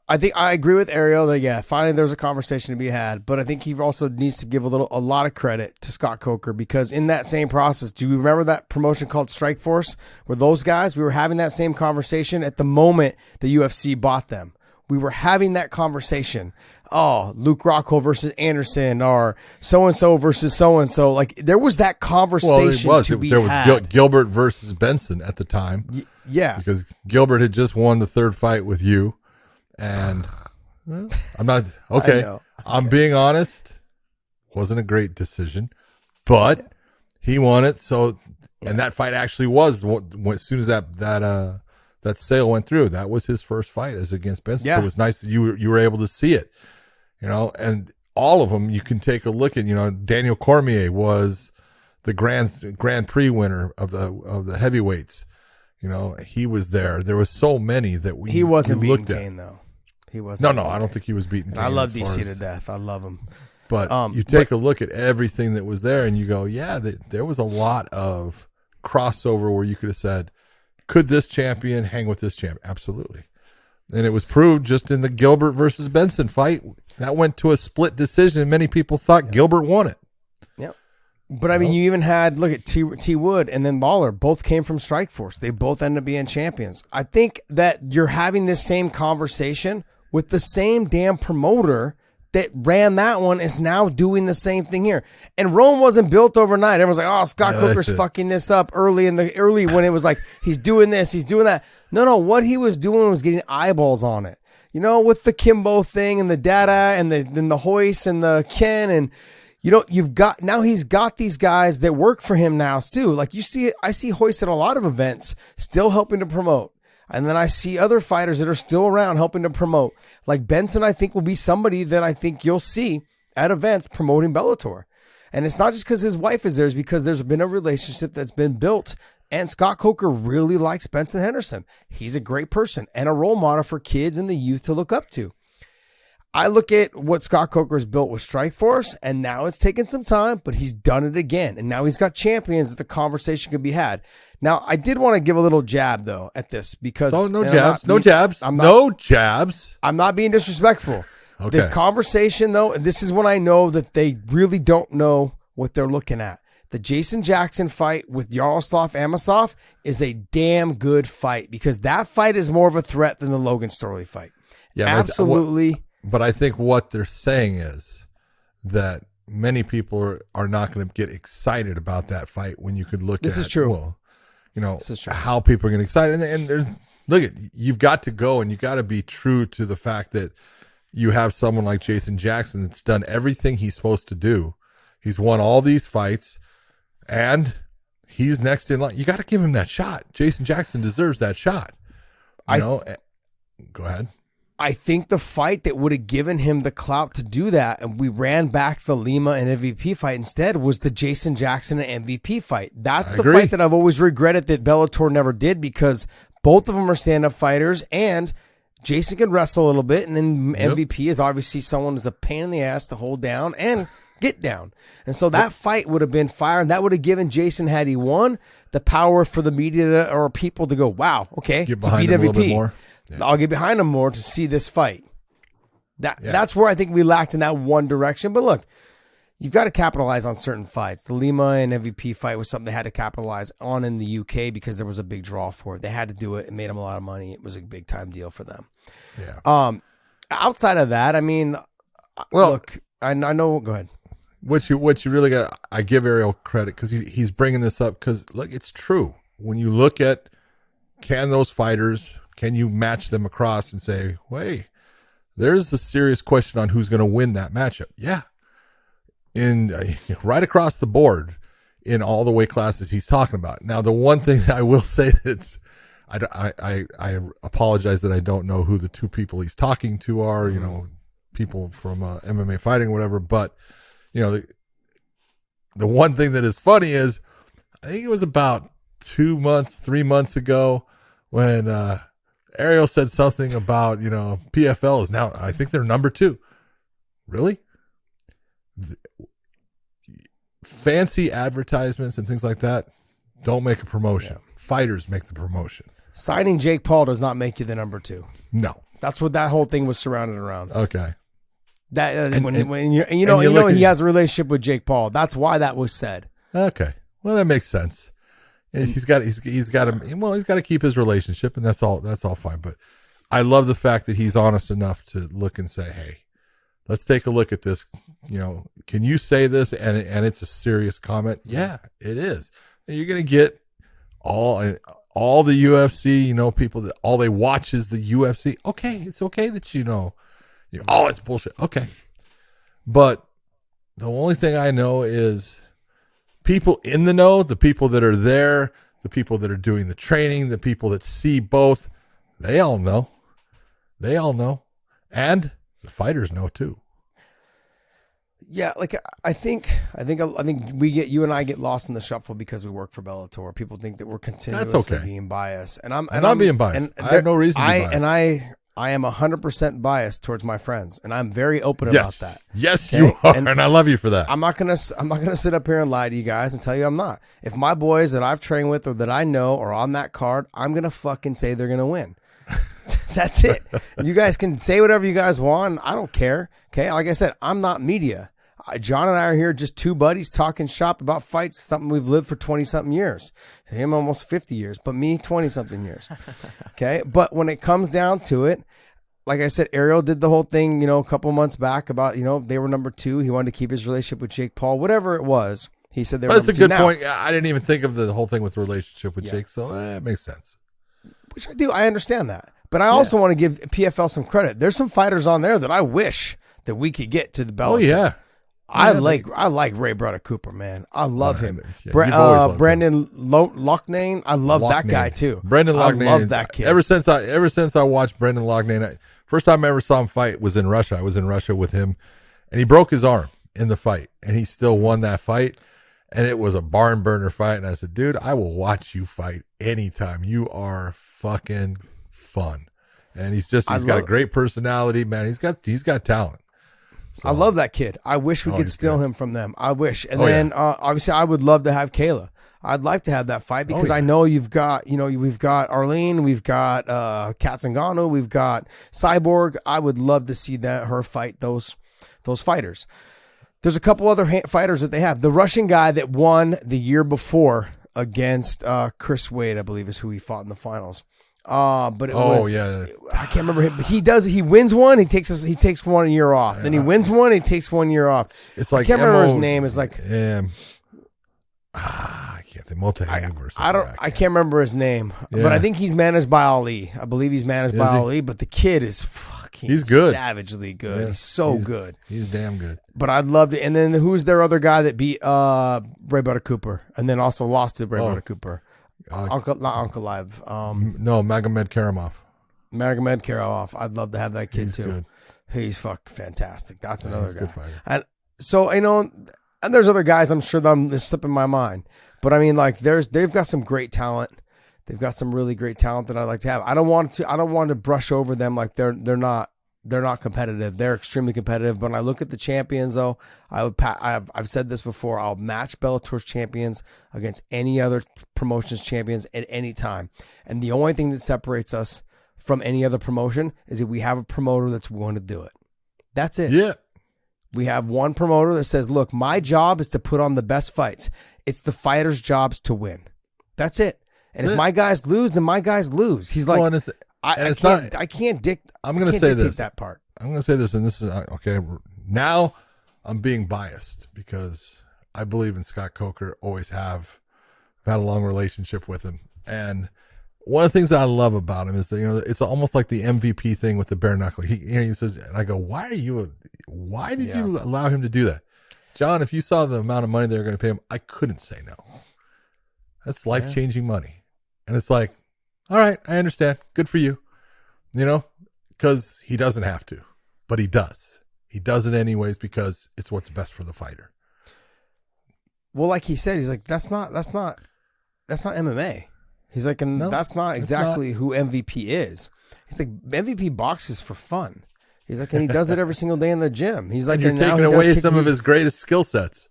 I think I agree with Ariel that finally there's a conversation to be had, but I think he also needs to give a lot of credit to Scott Coker because in that same process, do you remember that promotion called Strike Force where those guys, we were having that same conversation at the moment the UFC bought them. We were having that conversation. Oh, Luke Rockhold versus Anderson or so-and-so versus so-and-so. Like there was that conversation There was Gilbert versus Benson at the time. Yeah. Because Gilbert had just won the third fight with you. And I'm not okay. I'm being honest. Wasn't a great decision, but he won it. So, and that fight actually was as soon as that sale went through. That was his first fight as against Benson. Yeah. So it was nice that you were able to see it. And all of them you can take a look at. Daniel Cormier was the Grand Prix winner of the heavyweights. He was there. There was so many that he wasn't beating looked at. Kane though. He wasn't. No, I don't think he was beating Kane. I love DC to death. I love him. But you take a look at everything that was there, and you go, yeah, there was a lot of crossover where you could have said, could this champion hang with this champion? Absolutely. And it was proved just in the Gilbert versus Benson fight. That went to a split decision, and many people thought Gilbert won it. Yep. But I mean, you even had, look at T Wood and then Lawler, both came from Strikeforce. They both ended up being champions. I think that you're having this same conversation with the same damn promoter that ran that one is now doing the same thing here. And Rome wasn't built overnight. Everyone's like, oh, Scott Coker's fucking this up early when it was like, he's doing this, he's doing that. No, what he was doing was getting eyeballs on it. With the Kimbo thing and the data and the Hoist and the Ken and, he's got these guys that work for him now too. Like I see Hoist at a lot of events still helping to promote. And then I see other fighters that are still around helping to promote. Like Benson, I think will be somebody that I think you'll see at events promoting Bellator. And it's not just because his wife is there, it's because there's been a relationship that's been built. And Scott Coker really likes Benson Henderson. He's a great person and a role model for kids and the youth to look up to. I look at what Scott Coker has built with Strikeforce, and now it's taken some time, but he's done it again. And now he's got champions that the conversation could be had. Now, I did want to give a little jab, though, at this because... No jabs. I'm not being disrespectful. Okay. The conversation, though, and this is when I know that they really don't know what they're looking at. The Jason Jackson fight with Yaroslav Amosov is a damn good fight because that fight is more of a threat than the Logan Storley fight. Yeah, absolutely. But I think what they're saying is that many people are not going to get excited about that fight when you could look at... This is true. Well, how people are getting excited. And you've got to go and you got to be true to the fact that you have someone like Jason Jackson that's done everything he's supposed to do. He's won all these fights and he's next in line. You got to give him that shot. Jason Jackson deserves that shot. Go ahead. I think the fight that would have given him the clout to do that, and we ran back the Lima and MVP fight instead, was the Jason Jackson and MVP fight. That's the fight that I've always regretted that Bellator never did because both of them are stand-up fighters, and Jason can wrestle a little bit, and then MVP is obviously someone who's a pain in the ass to hold down and get down. And so that fight would have been fire, and that would have given Jason, had he won, the power for the media or people to go, wow, okay, get behind him a little bit more. Yeah. I'll get behind him more to see this fight. That's where I think we lacked in that one direction. But look, you've got to capitalize on certain fights. The Lima and MVP fight was something they had to capitalize on in the UK because there was a big draw for it. They had to do it. It made them a lot of money. It was a big time deal for them. Yeah. Outside of that, I mean, look, I know. Go ahead. What you really got? I give Ariel credit because he's bringing this up because look, it's true. When you look at those fighters. Can you match them across and say, hey, there's a serious question on who's going to win that matchup? Yeah. Right across the board in all the weight classes he's talking about. Now, the one thing that I will say that's, I apologize that I don't know who the two people he's talking to are, people from MMA fighting or whatever. But, the one thing that is funny is I think it was about 3 months ago when, Ariel said something about, PFL is now, I think they're number 2. Really? Fancy advertisements and things like that don't make a promotion. Yeah. Fighters make the promotion. Signing Jake Paul does not make you the number 2. No. That's what that whole thing was surrounded around. Okay. That he has a relationship with Jake Paul. That's why that was said. Okay. Well, that makes sense. He's got to keep his relationship, and that's all fine. But I love the fact that he's honest enough to look and say, hey, let's take a look at this. Can you say this? And it's a serious comment. Yeah, it is. And you're going to get all the UFC, people that all they watch is the UFC. Okay. It's okay that it's bullshit. Okay. But the only thing I know is people in the know, the people that are there, the people that are doing the training, the people that see both, they all know. And the fighters know too. Yeah, like I think you and I get lost in the shuffle because we work for Bellator. People think that we're continuously okay. being biased, and I'm not being biased. I have no reason to be biased. And I am 100% biased towards my friends, and I'm very open about that. Yes, okay? you are, and I love you for that. I'm not gonna sit up here and lie to you guys and tell you I'm not. If my boys that I've trained with or that I know are on that card, I'm gonna fucking say they're gonna win. That's it. You guys can say whatever you guys want. I don't care. Okay, like I said, I'm not media. John and I are here, just two buddies talking shop about fights, something we've lived for 20-something years. Him almost 50 years, but me 20-something years. Okay, but when it comes down to it, like I said, Ariel did the whole thing, a couple months back about, they were number 2. He wanted to keep his relationship with Jake Paul, whatever it was. He said they were That's a good number 2. point. I didn't even think of the whole thing with the relationship with Jake, so it makes sense. Which I do. I understand that. But I also want to give PFL some credit. There's some fighters on there that I wish that we could get to the Bellator. Oh, yeah. I like Ray Brother Cooper, man. I love him. Yeah, Brandon Loughnane, I love that guy too. Brendan Loughnane, I love that kid. Ever since I watched Brendan Loughnane, first time I ever saw him fight was in Russia. I was in Russia with him, and he broke his arm in the fight, and he still won that fight, and it was a barn burner fight. And I said, dude, I will watch you fight anytime. You are fucking fun, and he's got a great personality, man. He's got talent. So, I love that kid. I wish we could steal him from them. I wish. And then obviously I would love to have Kayla. I'd like to have that fight because I know you've got, we've got Arlene, we've got Katzengano, we've got Cyborg. I would love to see her fight those fighters. There's a couple other fighters that they have. The Russian guy that won the year before against Chris Wade, I believe is who he fought in the finals. But it was, I can't remember him, but he wins one, he takes 1 year off. Then he wins one, he takes 1 year off. It's like, I can't remember his name. It's like, I can't think, Motahav or something. I can't remember his name, but I think he's managed by Ali. I believe he's managed by Ali, but the kid is he's good. Savagely good. He's so good. He's damn good. But I'd love to. And then who's their other guy that beat Ray Butter Cooper and then also lost to Ray Butter Cooper? Uncle Live. No, Magomed Karamov. Magomed Karamov. I'd love to have that kid too. Good. He's fantastic. That's another guy. Good fighter. And so and there's other guys I'm sure that they're slipping my mind. But I mean, like they've got some great talent. They've got some really great talent that I'd like to have. I don't want to brush over them like they're not competitive. They're extremely competitive. But when I look at the champions, though, I've said this before. I'll match Bellator's champions against any other promotion's champions at any time. And the only thing that separates us from any other promotion is that we have a promoter that's willing to do it. That's it. Yeah. We have one promoter that says, look, my job is to put on the best fights. It's the fighters' jobs to win. That's it. And if my guys lose, then my guys lose. He's like, I can't dictate that part. I'm going to say this, and this is okay. Now I'm being biased because I believe in Scott Coker. Always have. I've had a long relationship with him, and one of the things that I love about him is that it's almost like the MVP thing with the bare knuckle. He says, and I go, why did you allow him to do that, John? If you saw the amount of money they were going to pay him, I couldn't say no. That's life-changing money. And it's like, all right, I understand. Good for you. Because he doesn't have to, but he does. He does it anyways because it's what's best for the fighter. Well, like he said, he's like, that's not MMA. He's like, that's not exactly who MVP is. He's like, MVP boxes for fun. He's like, and he does it every single day in the gym. He's like, and you're taking away some of his greatest skill sets.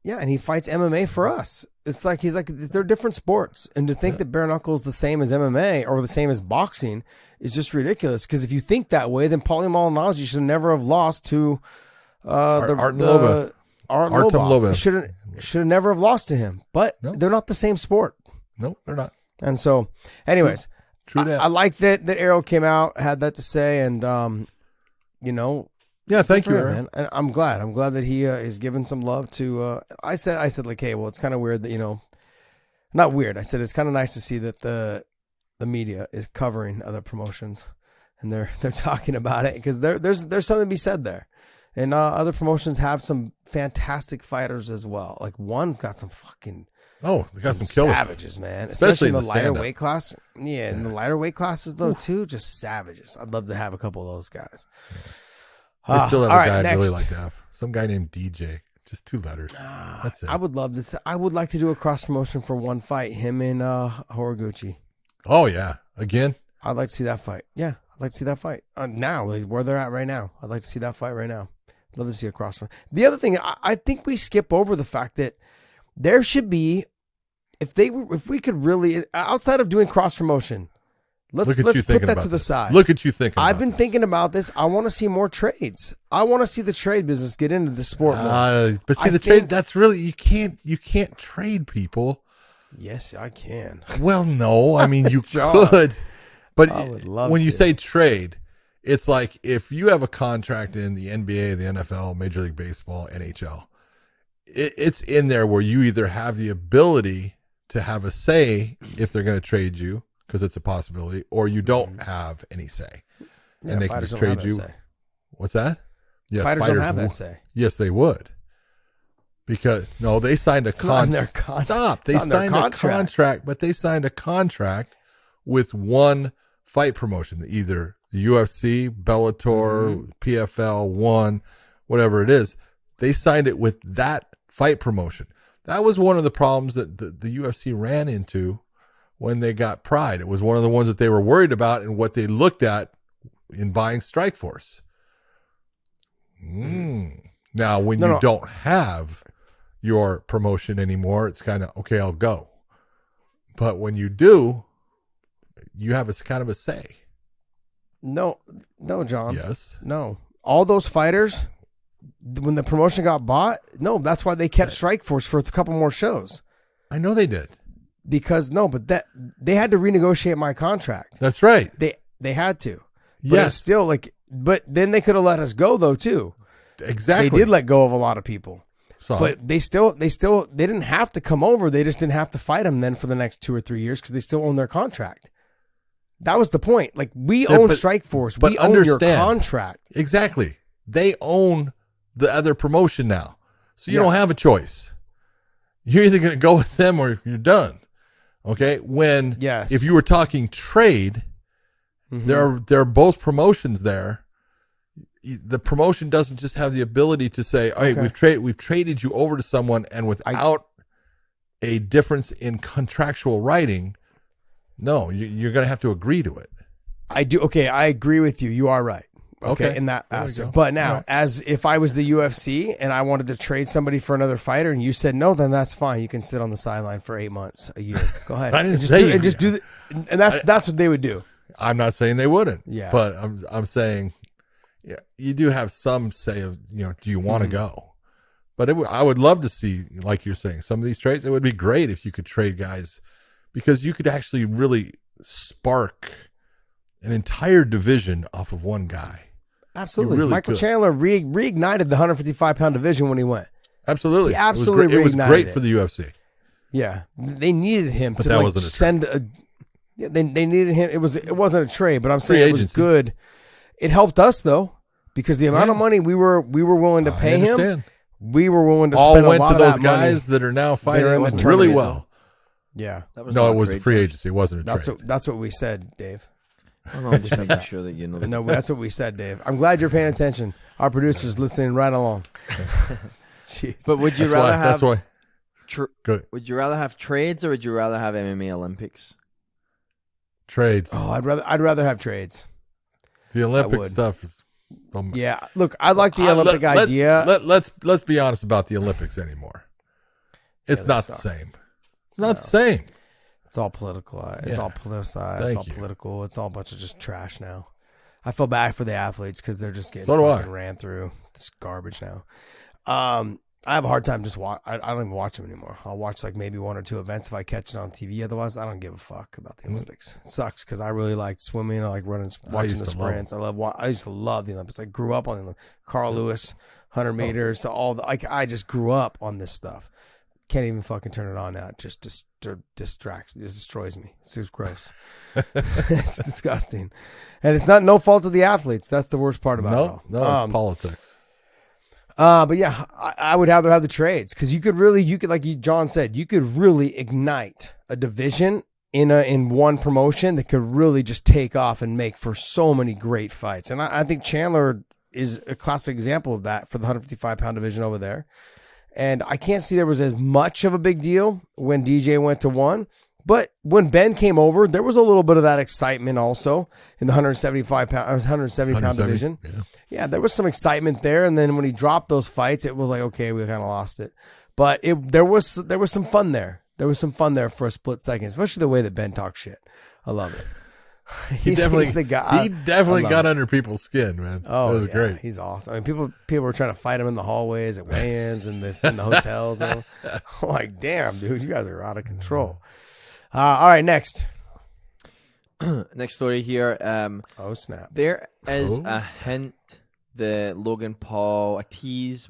Yeah, and he fights MMA for us. It's like he's like they're different sports, and to think that bare knuckle is the same as MMA or the same as boxing is just ridiculous. Because if you think that way, then Paulie Malignaggi should never have lost to Artem Lobov. Should have never have lost to him. But they're not the same sport. No, they're not. And so, anyways, True that. I like that Ariel came out, had that to say, and yeah, thank you, Ariel. Man. And I'm glad that he is giving some love to. I said like, hey, well, it's kind of weird that not weird. I said it's kind of nice to see that the media is covering other promotions, and they're talking about it because there's something to be said there, and other promotions have some fantastic fighters as well. Like one's got some fucking. Oh, they got some killers. Savages, man. Especially in the lighter stand-up weight class. Yeah, in the lighter weight classes, though, too, just savages. I'd love to have a couple of those guys. I still have all a right, guy I'd really next. like to have. Some guy named DJ. Just 2 letters. That's it. I would love this. I would like to do a cross promotion for one fight. Him and Horiguchi. Oh, yeah. Again? I'd like to see that fight. Yeah, I'd like to see that fight. Now, like, where they're at right now. I'd like to see that fight right now. I'd love to see a cross promotion. The other thing, I think we skip over the fact that there should be, if we could really, outside of doing cross promotion, let's put that to the side. Look at you thinking. I've been thinking about this. I want to see more trades. I want to see the trade business get into the sport more. But see, trade, that's really, you can't trade people. Yes, I can. Well, no, I mean, you John, could. But I would love when you to. say trade, it's like if you have a contract in the NBA, the NFL, Major League Baseball, NHL, it's in there where you either have the ability to have a say if they're going to trade you, because it's a possibility, or you don't have any say. Yeah, and they can fighters just don't have trade you. that say. What's that? Yes, Fighters don't have that say. Yes, they would. Because no, they signed a contract. Stop. They signed a contract, but they signed a contract with one fight promotion, either the UFC, Bellator, PFL, one, whatever it is. They signed it with that fight promotion. That was one of the problems that the UFC ran into when they got Pride. It was one of the ones that they were worried about and what they looked at in buying Strikeforce. Now, when you don't have your promotion anymore, it's kind of, okay, I'll go. But when you do, you have a kind of a say. No, John. Yes. No. All those fighters, when the promotion got bought, no, that's why they kept Strikeforce for a couple more shows. I know they did. Because but they had to renegotiate my contract. That's right. They had to. But Yes. it's still but then they could have let us go though too. Exactly. They did let go of a lot of people. So, But they didn't have to come over. They just didn't have to fight them then for the next 2 or 3 years because they still own their contract. That was the point. Like, we own Strikeforce. but We own your understand. contract. Exactly. They own the other promotion now. So you don't have a choice. You're either going to go with them or you're done. Okay? If you were talking trade, there are both promotions there. The promotion doesn't just have the ability to say, "All right, we've traded you over to someone," and without a difference in contractual writing, no, you're going to have to agree to it. I do. Okay, I agree with you. You are right. Okay, in that There we aspect. go. But now, Right. as if I was the UFC and I wanted to trade somebody for another fighter, and you said no, then that's fine. You can sit on the sideline for 8 months, a year. Go ahead. I didn't and just say do, you- and just do the, and that's what they would do. I'm not saying they wouldn't. Yeah. But I'm saying, yeah, you do have some say of, do you want to go? But I would love to see, like you're saying, some of these trades. It would be great if you could trade guys, because you could actually really spark an entire division off of one guy. Absolutely. You really Michael could. Chandler reignited the 155-pound division when he went. Absolutely. He absolutely it was reignited great it. for the UFC. Yeah, they needed him But to that wasn't a send a. Yeah, they needed him. It wasn't a trade, but I'm Free saying it was agency. good. It helped us though, because the amount of money we were willing to pay I him, understand. we were willing to All spend a went lot to of those that guys money. that are now fighting in the really tournament. well. Yeah, That was No, not it was a trade, free though. agency. It wasn't a trade. that's what we said, Dave. I don't know, I'm just making sure that you know. No, that's what we said, Dave. I'm glad you're paying attention. Our producer's listening right along. Jeez. But would you That's rather why. That's have? why. Good Would you rather have trades or would you rather have MMA Olympics? trades. Oh, I'd rather have trades. The Olympic would. stuff is. Yeah, look, I like the Olympic idea. Let's be honest about the Olympics anymore. It's they not the suck. same. It's not the same. It's all political. It's Yeah. all politicized. It's Thank all you. political. It's all a bunch of just trash now. I feel bad for the athletes because they're just getting So do I. fucking ran through. It's garbage now. I have a hard time just watch. I don't even watch them anymore. I'll watch like maybe 1 or 2 events if I catch it on TV. Otherwise, I don't give a fuck about the Olympics. It sucks because I really like swimming. I like running, watching the used to love sprints. I used to love the Olympics. I grew up on the Olympics. Carl Lewis, 100 meters, to all the I just grew up on this stuff. Can't even fucking turn it on now. It just distracts. It destroys me. It's just gross. It's disgusting. And it's no fault of the athletes. That's the worst part about it all. No, it's politics. But yeah, I would rather have the trades because you could like John said, you could really ignite a division in one promotion that could really just take off and make for so many great fights. And I think Chandler is a classic example of that for the 155-pound division over there. And I can't see there was as much of a big deal when DJ went to 1. But when Ben came over, there was a little bit of that excitement also in the 170-pound division. Yeah, there was some excitement there. And then when he dropped those fights, it was like, okay, we kind of lost it. But there was some fun there. There was some fun there for a split second, especially the way that Ben talks shit. I love it. He's the guy. He definitely got it. under people's skin, man. Oh, it was great. He's awesome. I mean, people were trying to fight him in the hallways at weigh-ins and this in the hotels. And I'm like, damn, dude, you guys are out of control. All right, next. Next story here. Oh, snap. There is a hint that Logan Paul, a tease,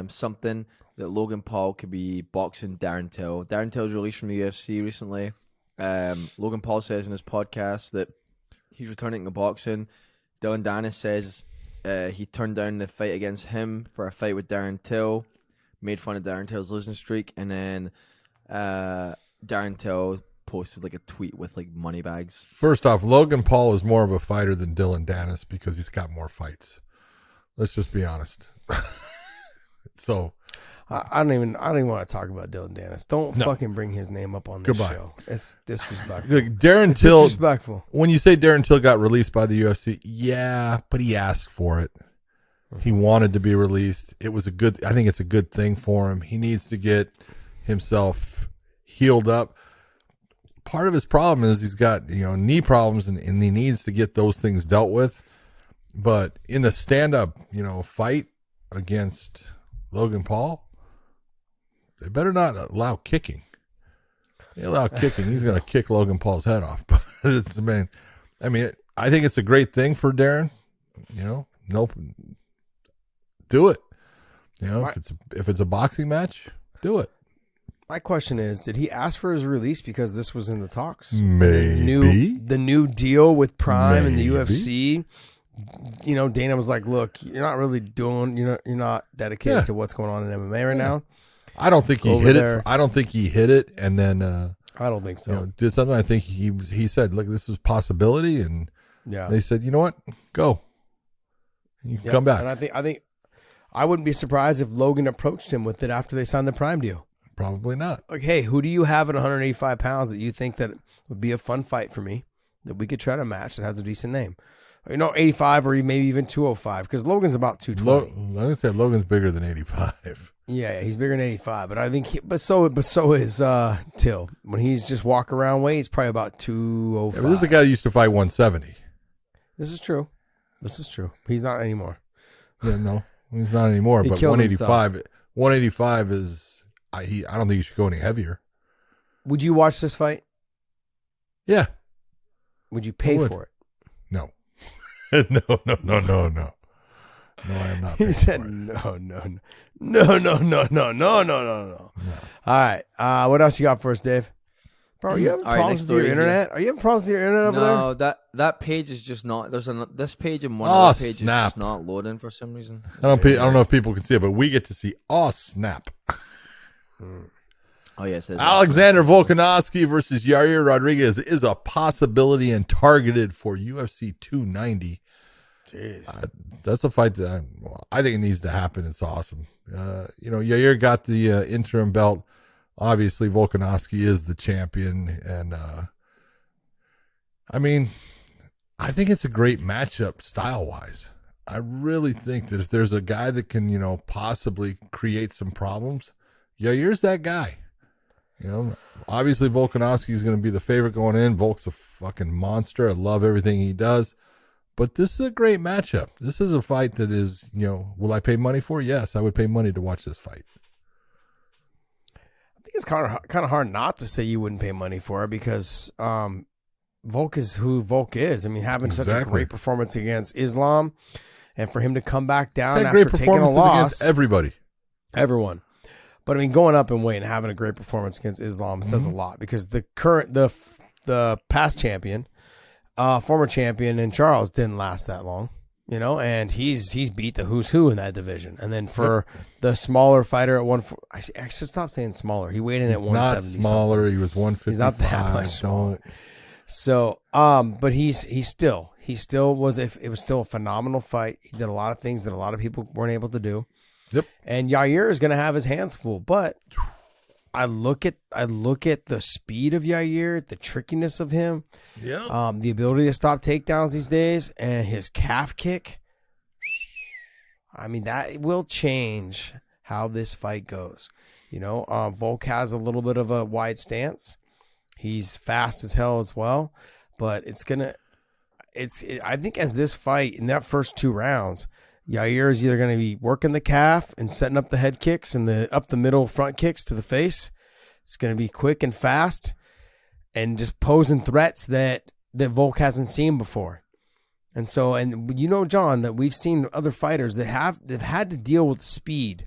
something that Logan Paul could be boxing Darren Till. Darren Till was released from the UFC recently. Logan Paul says in his podcast that he's returning to boxing. Dylan Dennis says he turned down the fight against him for a fight with Darren Till, made fun of Darren Till's losing streak, and then Darren Till posted like a tweet with like money bags. First off, Logan Paul is more of a fighter than Dylan Dennis because he's got more fights. Let's just be honest. So I don't even want to talk about Dylan Dennis. Don't fucking bring his name up on this show. It's disrespectful. Look, Darren Till, disrespectful. When you say Darren Till got released by the UFC, yeah, but he asked for it. He wanted to be released. I think it's a good thing for him. He needs to get himself healed up. Part of his problem is he's got, knee problems and he needs to get those things dealt with. But in the stand-up, fight against Logan Paul, they better not allow kicking. They allow kicking, he's going to kick Logan Paul's head off. But I think it's a great thing for Darren. Nope. Do it. If it's a boxing match, do it. My question is, did he ask for his release because this was in the talks? Maybe. The new deal with Prime and the UFC. Dana was like, look, you're not really doing, you're not dedicated to what's going on in MMA right now. I don't think he hit it. I don't think he hit it and then I don't think so. Did something. I think he said, look, this is a possibility, and they said, you know what? Go. You can come back. And I think I wouldn't be surprised if Logan approached him with it after they signed the Prime deal. Probably not. Like, hey, who do you have at 185 pounds that you think that would be a fun fight for me that we could try to match that has a decent name? 85 or maybe even 205 because Logan's about 220. Like I said, Logan's bigger than 85. Yeah, he's bigger than 85, but I think, but so is Till. When he's just walk around weight, he's probably about 205. Yeah, but this is a guy who used to fight 170. This is true. He's not anymore. Yeah, no, he's not anymore. But 185 is. I don't think you should go any heavier. Would you watch this fight? Yeah. Would you pay for it? No. No. No, I am not. He said no. All right. What else you got for us, Dave? Bro, are you having problems with your internet? Are you having problems with your internet over there? No, that page is just not. This page and one other page is just not loading for some reason. I don't know if people can see it, but we get to see. Oh, snap. Oh yes, Alexander Volkanovski versus Yair Rodriguez is a possibility and targeted for UFC 290. Jeez, that's a fight that I think it needs to happen. It's awesome. Yair got the interim belt. Obviously, Volkanovski is the champion, and I think it's a great matchup style wise. I really think that if there's a guy that can, possibly create some problems, Yair's that guy. Obviously Volkanovski is going to be the favorite going in. Volk's a fucking monster. I love everything he does. But this is a great matchup. This is a fight that is, will I pay money for? Yes, I would pay money to watch this fight. I think it's kind of hard not to say you wouldn't pay money for it because Volk is who Volk is. I mean, having such a great performance against Islam, and for him to come back down after taking a loss against everyone. But I mean, going up in weight and having a great performance against Islam says a lot because the past champion, former champion in Charles didn't last that long, and he's beat the who's who in that division. And then for the smaller fighter at I should stop saying smaller. He weighed in at 170. Not smaller. He was 155. He's not that much smaller. So, but he's still He still was. It was still a phenomenal fight. He did a lot of things that a lot of people weren't able to do. Yep. And Yair is going to have his hands full. But I look at the speed of Yair, the trickiness of him, the ability to stop takedowns these days, and his calf kick. I mean, that will change how this fight goes. Volk has a little bit of a wide stance. He's fast as hell as well, but I think as this fight in that first 2 rounds, Yair is either going to be working the calf and setting up the head kicks and up the middle front kicks to the face. It's going to be quick and fast and just posing threats that Volk hasn't seen before. And so, John, that we've seen other fighters that they've had to deal with speed.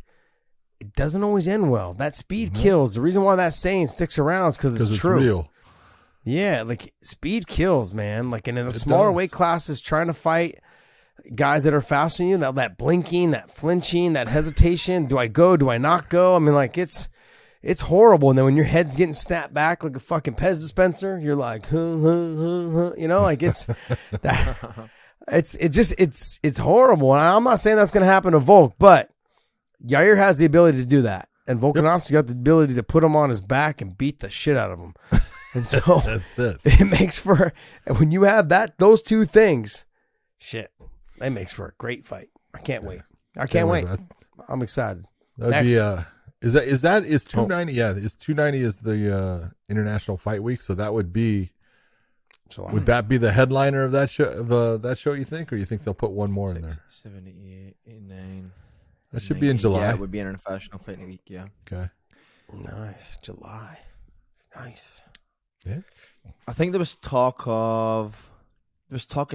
It doesn't always end well. That speed kills. The reason why that saying sticks around is because it's true. Real. Yeah, like speed kills, man. Like, and in the smaller weight classes, trying to fight guys that are faster than you, that blinking, that flinching, that hesitation. Do I go? Do I not go? I mean, like it's horrible. And then when your head's getting snapped back like a fucking Pez dispenser, you're like, like it's that. It's horrible. And I'm not saying that's going to happen to Volk, but Yair has the ability to do that. And Volkanovski got the ability to put him on his back and beat the shit out of him. And so that's it. It makes for, when you have those 2 things, shit, it makes for a great fight. I can't wait. I can't wait. I'm excited. That'd be is 290? Yeah, is 290 is the International Fight Week, so that would be July. Would that be the headliner of that show? That show, you think, or you think they'll put one more in there? 78, 89. That should be in July. Yeah, it would be an International Fight Week. Yeah. Okay. Nice, July. Nice. Yeah. I think there was talk of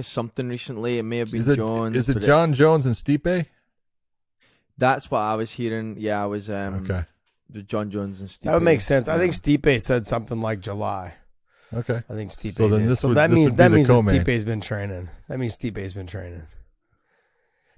something recently. It may have been Jones. Is it John Jones and Stipe? That's what I was hearing. Yeah, I was okay. John Jones and Stipe. That would make sense. I think Stipe said something like July. Okay. I think Stipe. So then that means that co-main. Stipe's been training. That means Stipe's been training.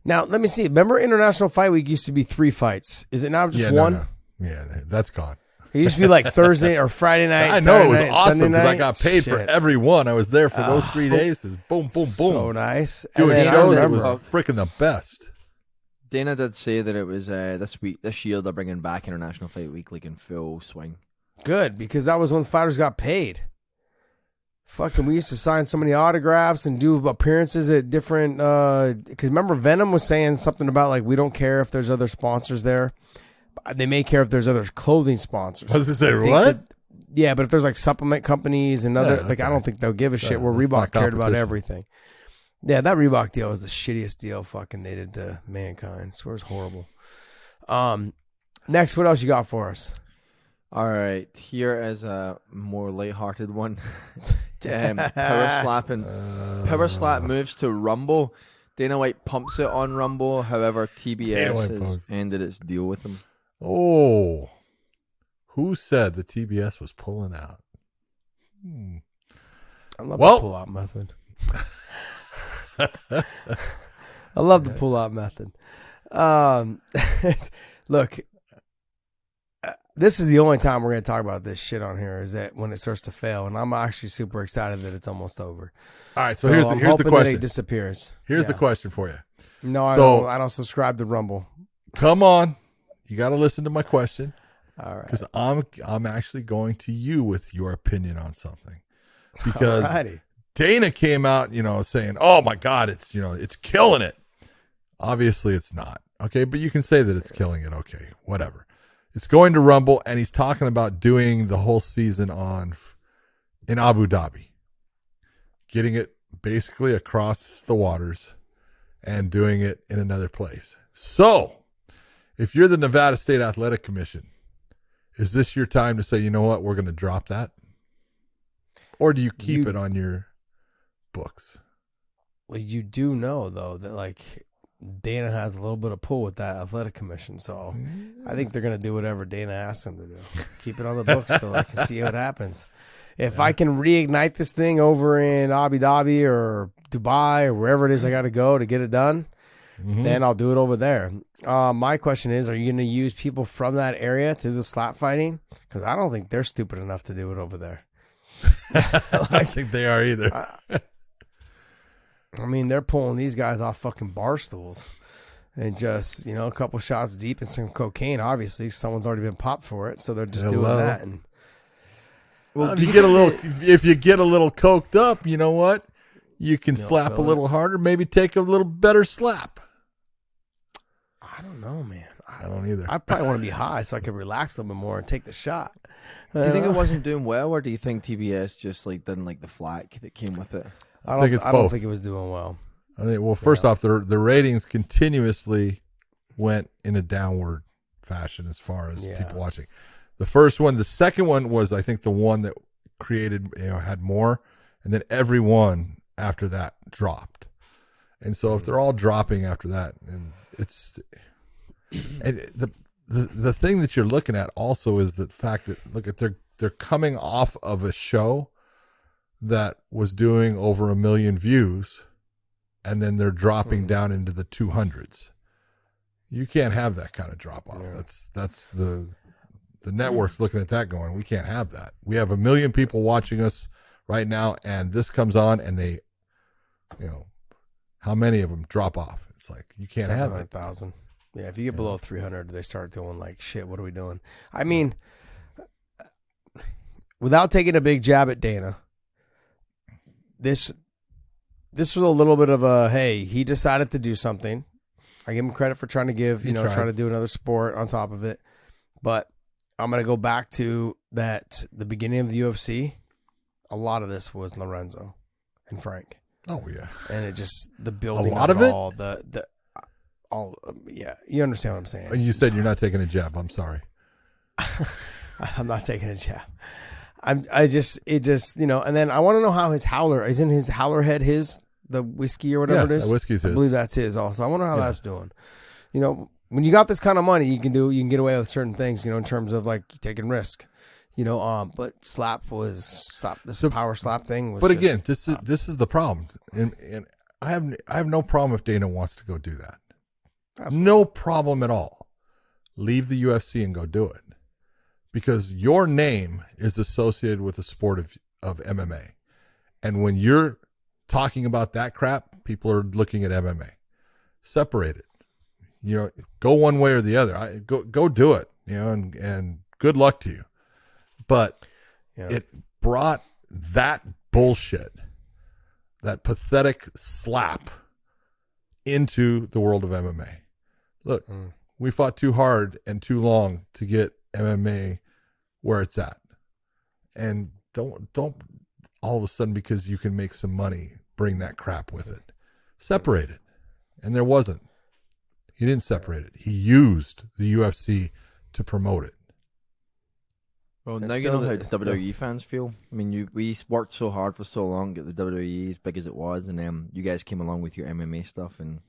Now, let me see. Remember International Fight Week used to be 3 fights. Is it now just one? No. Yeah, that's gone. It used to be like Thursday or Friday night. I know, Saturday it was night, awesome because Sunday I got paid for every one. I was there for those 3 days. It was boom, boom, boom. So nice. Doing shows, it was remember, freaking the best. Dana did say that it was this year they're bringing back International Fight Week like in full swing. Good, because that was when fighters got paid. Fucking, we used to sign so many autographs and do appearances at different. Because remember, Venom was saying something about like we don't care if there's other sponsors there. They may care if there's other clothing sponsors. Was this what? Yeah, but if there's like supplement companies and other, like I don't think they'll give a shit. Where Reebok cared about everything. Yeah, that Reebok deal was the shittiest deal fucking they did to mankind. I swear it's horrible. Next, what else you got for us? All right, here is a more lighthearted one. Power slap moves to Rumble. Dana White pumps it on Rumble. However, TBS has ended its deal with him. Oh, who said the TBS was pulling out? I love the pull-out method. I love the pull-out method. Look, this is the only time we're going to talk about this shit on here is that when it starts to fail, and I'm actually super excited that it's almost over. All right, so here's the question. That it disappears. Here's the question for you. No, I don't subscribe to Rumble. Come on, you got to listen to my question. All right, because I'm actually going to you with your opinion on something. Because Dana came out, saying, "Oh my God, it's killing it." Obviously, it's not. Okay, but you can say that it's killing it. Okay, whatever. It's going to Rumble, and he's talking about doing the whole season in Abu Dhabi, getting it basically across the waters and doing it in another place. So, if you're the Nevada State Athletic Commission, is this your time to say, you know what, we're going to drop that? Or do you keep it on your books? Well, you do know, though, that Dana has a little bit of pull with that athletic commission, so I think they're going to do whatever Dana asks them to do. Keep it on the books so I can see what happens. If I can reignite this thing over in Abu Dhabi or Dubai or wherever it is I got to go to get it done, then I'll do it over there. My question is, are you going to use people from that area to do the slap fighting? Because I don't think they're stupid enough to do it over there. I think they are either. I mean, they're pulling these guys off fucking bar stools and just, a couple shots deep and some cocaine. Obviously, someone's already been popped for it, so they're just doing that. And well, if you get a little coked up, you know what? You can slap a little harder, maybe take a little better slap. I don't know, man. I don't either. I probably want to be high so I can relax a little bit more and take the shot. Do you think it wasn't doing well, or do you think TBS just didn't like the flack that came with it? I think it's both. I don't think it was doing well. I think. Well, first off, the ratings continuously went in a downward fashion as far as people watching. The first one, the second one was, I think, the one that created, had more, and then every one after that dropped. And so if they're all dropping after that, and it's and the thing that you're looking at also is the fact that they're coming off of a show that was doing over 1 million views, and then they're dropping down into the 200s. You can't have that kind of drop off. Yeah. That's the network's looking at that going, we can't have that. We have 1 million people watching us right now, and this comes on, and they, how many of them drop off? It's like, you can't have it. 700,000. Yeah, if you get below 300, they start doing like, shit, what are we doing? I mean, without taking a big jab at Dana, this was a little bit of a, hey, he decided to do something. I give him credit for trying to trying to do another sport on top of it. But I'm going to go back to the beginning of the UFC. A lot of this was Lorenzo and Frank. Oh, yeah. And it just, the building a lot of it? All, you understand what I'm saying. You said you're not taking a jab. I'm sorry. I'm not taking a jab. And then I want to know how his howler, isn't his howler head the whiskey or whatever it is? The whiskey's his. I believe that's his also. I wonder how that's doing. When you got this kind of money, you can get away with certain things, in terms of like taking risk. But this power slap thing was. But again, this is the problem, and I have no problem if Dana wants to go do that. Absolutely. No problem at all. Leave the UFC and go do it, because your name is associated with the sport of MMA, and when you're talking about that crap, people are looking at MMA. Separate it. Go one way or the other. Go do it. And good luck to you. But it brought that bullshit, that pathetic slap, into the world of MMA. Look, we fought too hard and too long to get MMA where it's at. And don't all of a sudden, because you can make some money, bring that crap with it. Separate it. And there wasn't. He didn't separate it. He used the UFC to promote it. Well, now you know how WWE fans feel. I mean, we worked so hard for so long to get the WWE as big as it was, and then you guys came along with your MMA stuff, and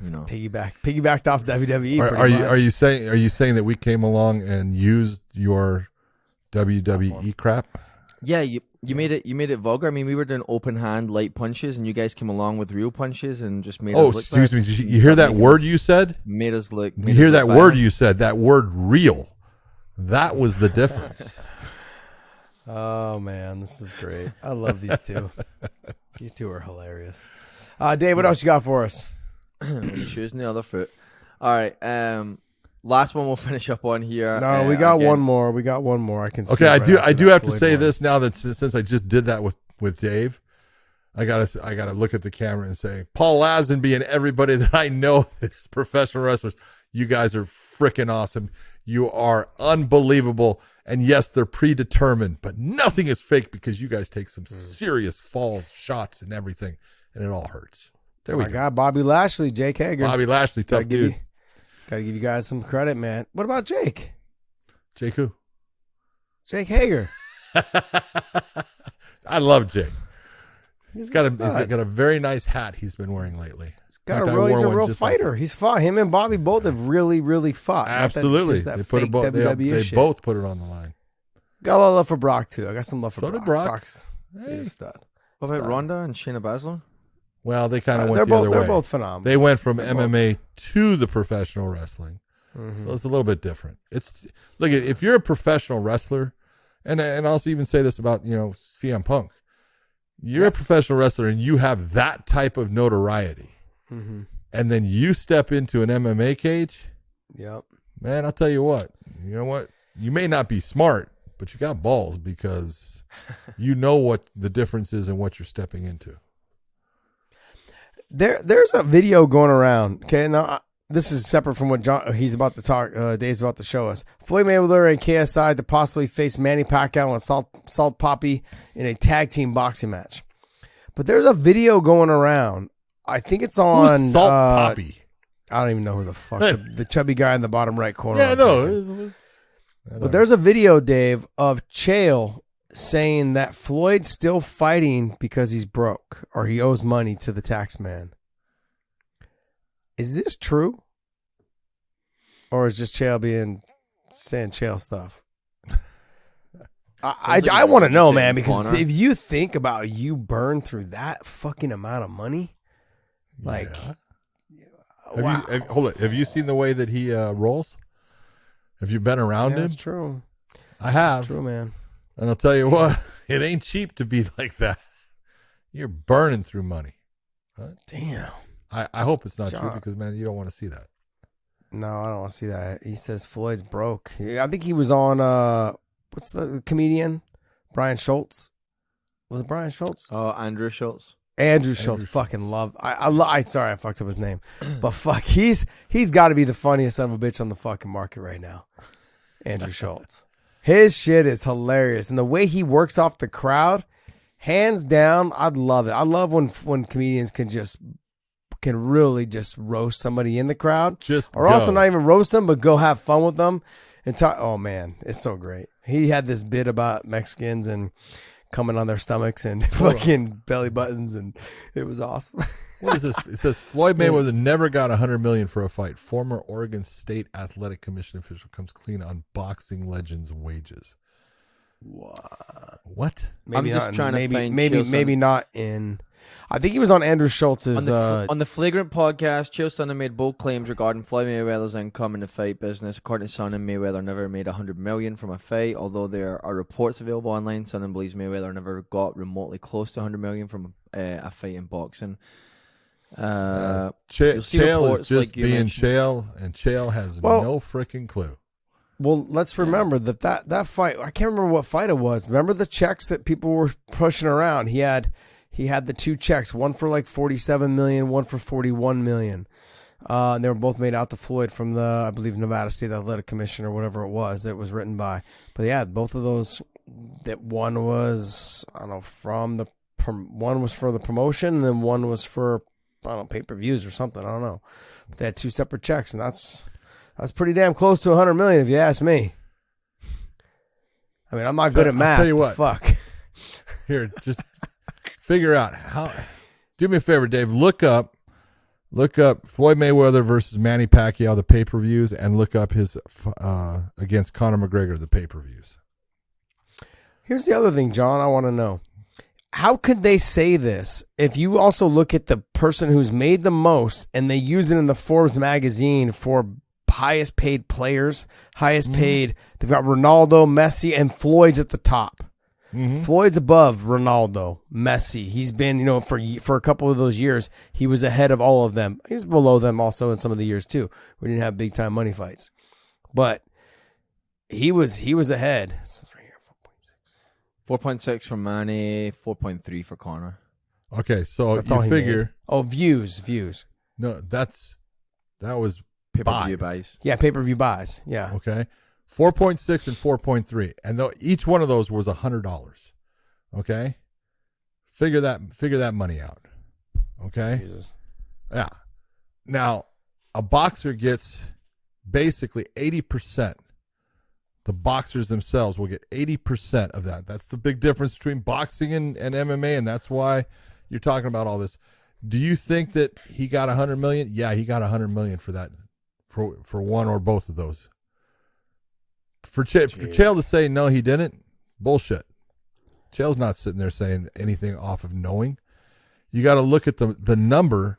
piggybacked off WWE. Are you saying that we came along and used your WWE crap? Yeah, you made it vulgar. I mean, we were doing open hand light punches, and you guys came along with real punches and just made us look excuse me. You hear that word you said? Made us look. You hear that word you said? That word real. That was the difference. Oh, man, this is great. I love these two. You two are hilarious. Dave, what else you got for us? Shoes in the other foot. All right. Last one we'll finish up on here. No, we got one more. I can see. Okay, I do have to say this now that since I just did that with Dave, I gotta look at the camera and say, Paul Lazenby and everybody that I know that is professional wrestlers, you guys are freaking awesome. You are unbelievable. And yes, they're predetermined, but nothing is fake, because you guys take some serious falls, shots, and everything, and it all hurts. There we go. Got Bobby Lashley, Jake Hager. Bobby Lashley, tough dude. Gotta give you guys some credit, man. What about Jake? Jake who? Jake Hager. I love Jake. He's got a very nice hat he's been wearing lately. He's a real fighter. He's fought. Him and Bobby both have really, really fought. Absolutely. They both put it on the line. Got a lot of love for Brock, too. I got some love for Brock. So did Brock. Brock's a stud. What about Ronda and Shayna Baszler? Well, they kind of went the other way. They're both phenomenal. They went from MMA to the professional wrestling. Mm-hmm. So it's a little bit different. Look, if you're a professional wrestler, and I'll even say this about, CM Punk. You're a professional wrestler and you have that type of notoriety. Mm-hmm. And then you step into an MMA cage. Yep. Man, I'll tell you what. You know what? You may not be smart, but you got balls because you know what the difference is and what you're stepping into. There's a video going around. Okay, now this is separate from what he's about to talk. Dave's about to show us. Floyd Mayweather and KSI to possibly face Manny Pacquiao and Salt Papi in a tag team boxing match. But there's a video going around. I think it's on Who's Salt Papi? I don't even know who the fuck the chubby guy in the bottom right corner. Yeah, no. But there's a video, Dave, of Chael saying that Floyd's still fighting because he's broke or he owes money to the tax man. Is this true? Or is just Chael saying Chael stuff? I want to know, man, because if you think about you burn through that fucking amount of money, like, wow. Have you seen the way that he rolls? Have you been around him? That's true. I have. That's true, man. And I'll tell you what, it ain't cheap to be like that. You're burning through money. Huh? Damn. I hope it's not true because, man, you don't want to see that. No, I don't want to see that. He says Floyd's broke. I think he was on, what's the comedian? Brian Schultz. Was it Brian Schultz? Oh, Andrew Schultz. Andrew Schultz. Fucking love. I sorry, I fucked up his name. But fuck, he's got to be the funniest son of a bitch on the fucking market right now. Andrew Schultz. His shit is hilarious. And the way he works off the crowd, hands down, I'd love it. I love when comedians can really just roast somebody in the crowd. Also not even roast them, but go have fun with them and talk. Oh man, it's so great. He had this bit about Mexicans and coming on their stomachs and fucking belly buttons, and it was awesome. What is this? It says Floyd Mayweather never got $100 million for a fight. Former Oregon State Athletic Commission official comes clean on boxing legends' wages. What? Maybe I'm just trying to find maybe not in. I think he was on Andrew Schultz's. On the Flagrant podcast, Chael Sonnen made bold claims regarding Floyd Mayweather's income in the fight business. According to Sonnen, Mayweather never made $100 million from a fight. Although there are reports available online, Sonnen believes Mayweather never got remotely close to $100 million from a fight in boxing. Chael is just being Chael, and Chael has no freaking clue. Well, let's remember that fight. I can't remember what fight it was. Remember the checks that people were pushing around. He had the two checks, one for like $47 million, one for $41 million. And they were both made out to Floyd from the, I believe, Nevada State Athletic Commission or whatever it was that was written by. But yeah, both of those. That one was, I don't know, one was for the promotion, and then one was for, I don't know, pay-per-views or something. I don't know. But they had two separate checks, and that's pretty damn close to $100 million if you ask me. I mean, I'm not good at math. I'll tell you what. Fuck. Here, just figure out how. Do me a favor, Dave. Look up Floyd Mayweather versus Manny Pacquiao, the pay-per-views, and look up his against Conor McGregor, the pay-per-views. Here's the other thing, John, I want to know. How could they say this if you also look at the person who's made the most and they use it in the Forbes magazine for highest paid players, highest paid? They've got Ronaldo, Messi, and Floyd's at the top. Mm-hmm. Floyd's above Ronaldo, Messi. He's been, for a couple of those years, he was ahead of all of them. He was below them also in some of the years too. We didn't have big time money fights, but he was ahead. 4.6 for Manny, 4.3 for Conor. Okay, so that's you figure. Made. Oh, views. No, that was pay-per-view buys. Yeah, pay-per-view buys. Yeah. Okay. 4.6 and 4.3. And each one of those was $100. Okay? Figure that money out. Okay? Jesus. Yeah. Now, a boxer gets basically 80%. The boxers themselves will get 80% of that. That's the big difference between boxing and MMA, and that's why you're talking about all this. Do you think that he got $100 million? Yeah, he got $100 million for that, for one or both of those. For Chael to say no, he didn't, bullshit. Chael's not sitting there saying anything off of knowing. You got to look at the number.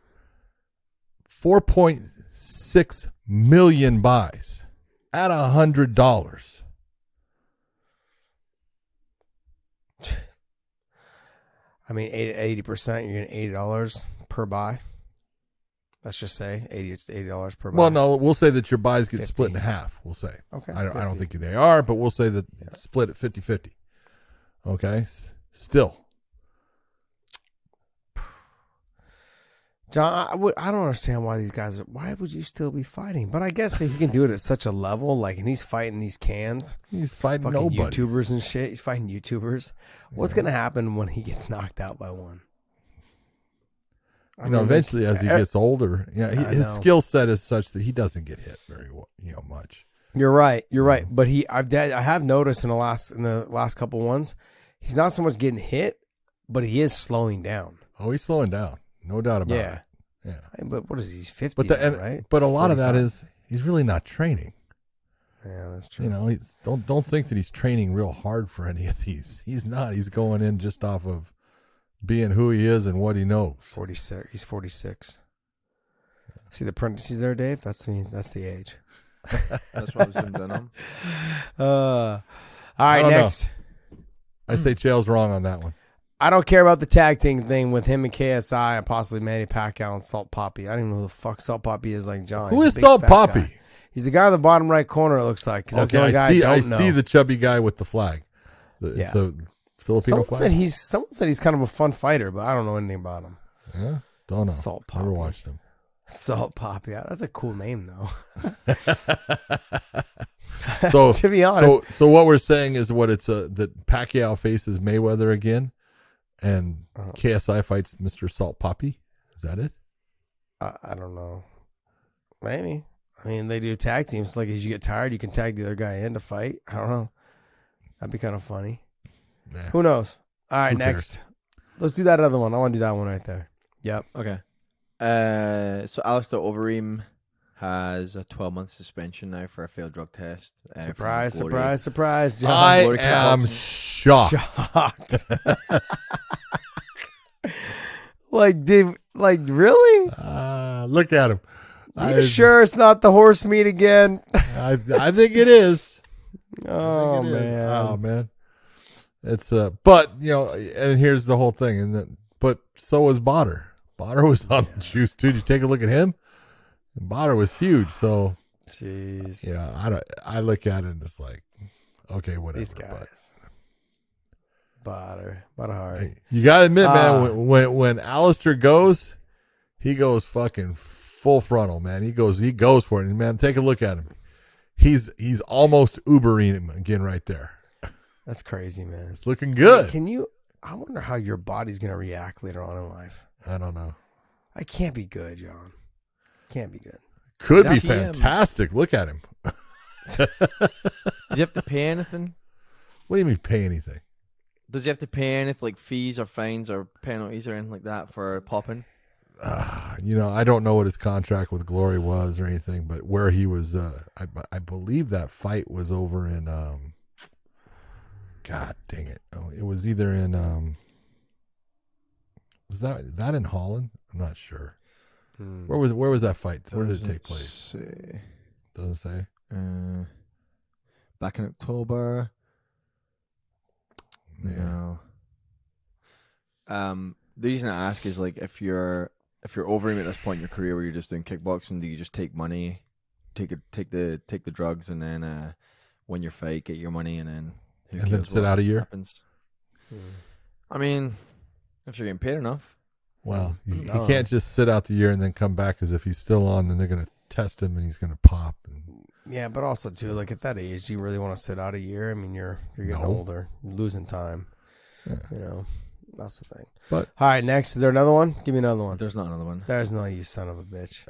4.6 million buys at $100. I mean, 80%, you're getting $80 per buy. Let's just say $80 per buy. Well, no, we'll say that your buys get 50. split in half. We'll say. Okay. I don't 50. think they are, but we'll say that it's split at 50-50. Okay. Still. John, I don't understand why these guys why would you still be fighting? But I guess he can do it at such a level, like, and he's fighting these cans. He's fighting Fucking nobody. YouTubers and shit. He's fighting YouTubers. What's going to happen when he gets knocked out by one? Eventually as he gets older, his skill set is such that he doesn't get hit very much. You're right. But I have noticed in the last couple ones, he's not so much getting hit, but he is slowing down. Oh, he's slowing down. No doubt about it. Yeah. But what is he? He's 50 now, right? But a lot 45. of that is he's really not training. Yeah, that's true. He's, don't think that he's training real hard for any of these. He's not. He's going in just off of being who he is and what he knows. 46. He's 46. See the parentheses there, Dave? That's the age. That's what I was zoomed on. All right, next. I say Chael's wrong on that one. I don't care about the tag team thing with him and KSI and possibly Manny Pacquiao and Salt Poppy. I don't even know who the fuck Salt Poppy is, like John. Who He's is a big Salt fat Poppy? guy. He's the guy in the bottom right corner, it looks like. 'Cause that's the only guy I don't know. see the chubby guy with the flag. It's a Filipino flag? Someone said he's kind of a fun fighter, but I don't know anything about him. Yeah? Don't know. Salt Poppy. Never watched him. Salt Poppy. Yeah, that's a cool name, though. So to be honest, so what we're saying is that Pacquiao faces Mayweather again, and KSI fights Mr. Salt Poppy. Is that it? I don't know. Maybe. I mean, they do tag teams. Like, as you get tired, you can tag the other guy in to fight. I don't know. That'd be kind of funny. Nah. Who knows? All right, Who next. cares? Let's do that other one. I want to do that one right there. Yep. Okay. So Alistair Overeem has a 12-month suspension now for a failed drug test. Surprise, from surprise, surprise, John. I Glory am kickboxing. shocked. Really? Look at him. You sure it's not the horse meat again? I think it is. Oh, man. Oh man. It's but and here's the whole thing, but so was Botter. Botter was on the juice too. Did you take a look at him? And Botter was huge. So, jeez. I look at it and it's like, okay, whatever. These guys. Botter hard. Hey, you gotta admit, man, when Alistair goes, he goes fucking full frontal, man. He goes for it. And man, take a look at him. He's almost Uberine again right there. That's crazy, man. It's looking good. I wonder how your body's going to react later on in life. I don't know. I can't be good, John. Can't be good. Could be That's fantastic. Look at him. Does he have to pay anything? What do you mean pay anything? Does he have to pay anything, like fees or fines or penalties or anything like that for popping? I don't know what his contract with Glory was or anything, but where he was, I believe that fight was over in, God dang it. Oh, it was either in, was that in Holland? I'm not sure. Where was that fight? Where did it take place? Doesn't say. Back in October. Yeah. No. The reason I ask is, like, if you're Overeem at this point in your career where you're just doing kickboxing, do you just take money, take the drugs, and then when you fight, get your money, and then sit out a year? Happens? I mean, if you're getting paid enough. Well, you can't just sit out the year and then come back, as if he's still on, then they're going to test him and he's going to pop. Yeah, but also too, like at that age, do you really want to sit out a year? I mean, you're getting older, you're losing time. Yeah. That's the thing. But all right, next, is there another one? Give me another one. There's not another one. There's no, you son of a bitch.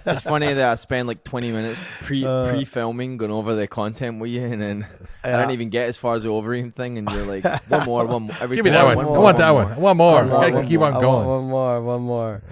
It's funny that I spend like 20 minutes pre-filming going over the content with you, and then I don't even get as far as the Overeem thing, and you're like, one more. Give me that one. I want that one. I want more. I can keep on going. One more.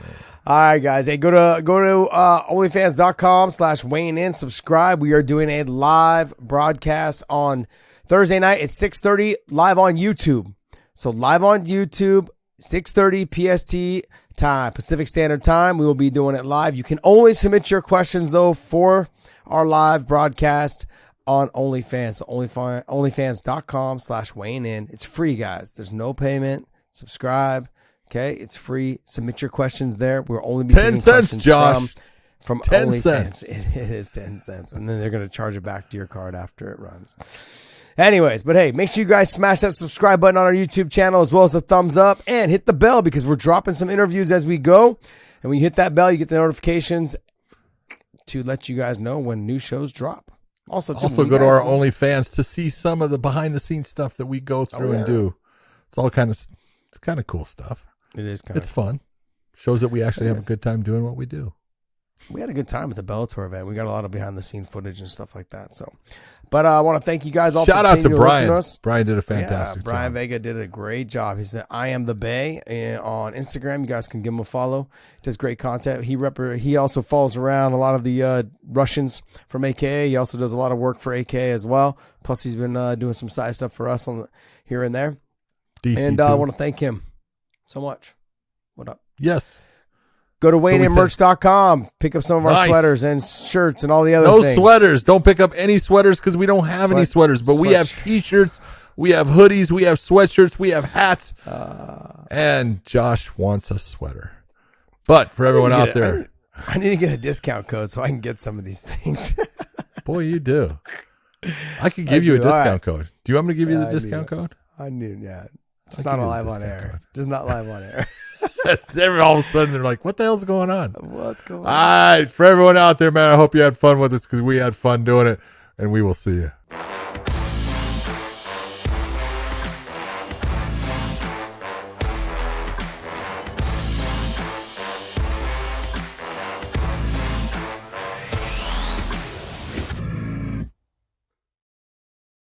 All right, guys. Hey, go to onlyfans.com/weighing-in. Subscribe. We are doing a live broadcast on Thursday night at 6:30 live on YouTube. So live on YouTube, 6:30 PST time, Pacific Standard Time. We will be doing it live. You can only submit your questions, though, for our live broadcast on OnlyFans. So onlyfans.com/weighing-in. It's free, guys. There's no payment. Subscribe. Okay, it's free. Submit your questions there. We're only be 10 taking cents, questions Josh. from 10 OnlyFans. cents. It is 10 cents. And then they're going to charge it back to your card after it runs. Anyways, but hey, make sure you guys smash that subscribe button on our YouTube channel as well as the thumbs up and hit the bell because we're dropping some interviews as we go. And when you hit that bell, you get the notifications to let you guys know when new shows drop. Also go to our OnlyFans to see some of the behind the scenes stuff that we go through and do. It's all it's kind of cool stuff. It is kind of It's fun. Shows that we actually have a good time doing what we do. We had a good time at the Bellator event. We got a lot of behind the scene footage and stuff like that. So, but I want to thank you guys all. Shout for out to continuing Brian. listen to us. Brian did a fantastic Brian job. Vega did a great job. He said, "I am the Bay" on Instagram. You guys can give him a follow. Does great content. He also follows around a lot of the Russians from AKA. He also does a lot of work for AKA as well. Plus, he's been doing some side stuff for us here and there. DC and I want to thank him so much. What up? Yes. Go to weightinmerch.com. Pick up some of our sweaters and shirts and all the other things. No sweaters. Don't pick up any sweaters because we don't have any sweaters. But we have T-shirts. We have hoodies. We have sweatshirts. We have hats. And Josh wants a sweater. But for everyone out there. I need to get a discount code so I can get some of these things. Boy, you do. I could give you a discount code. Do you want me to give you the discount code? I need, yeah. It's not live on air. Just not live on air. All of a sudden, they're like, what the hell's going on? What's going on? All right. For everyone out there, man, I hope you had fun with us because we had fun doing it. And we will see you.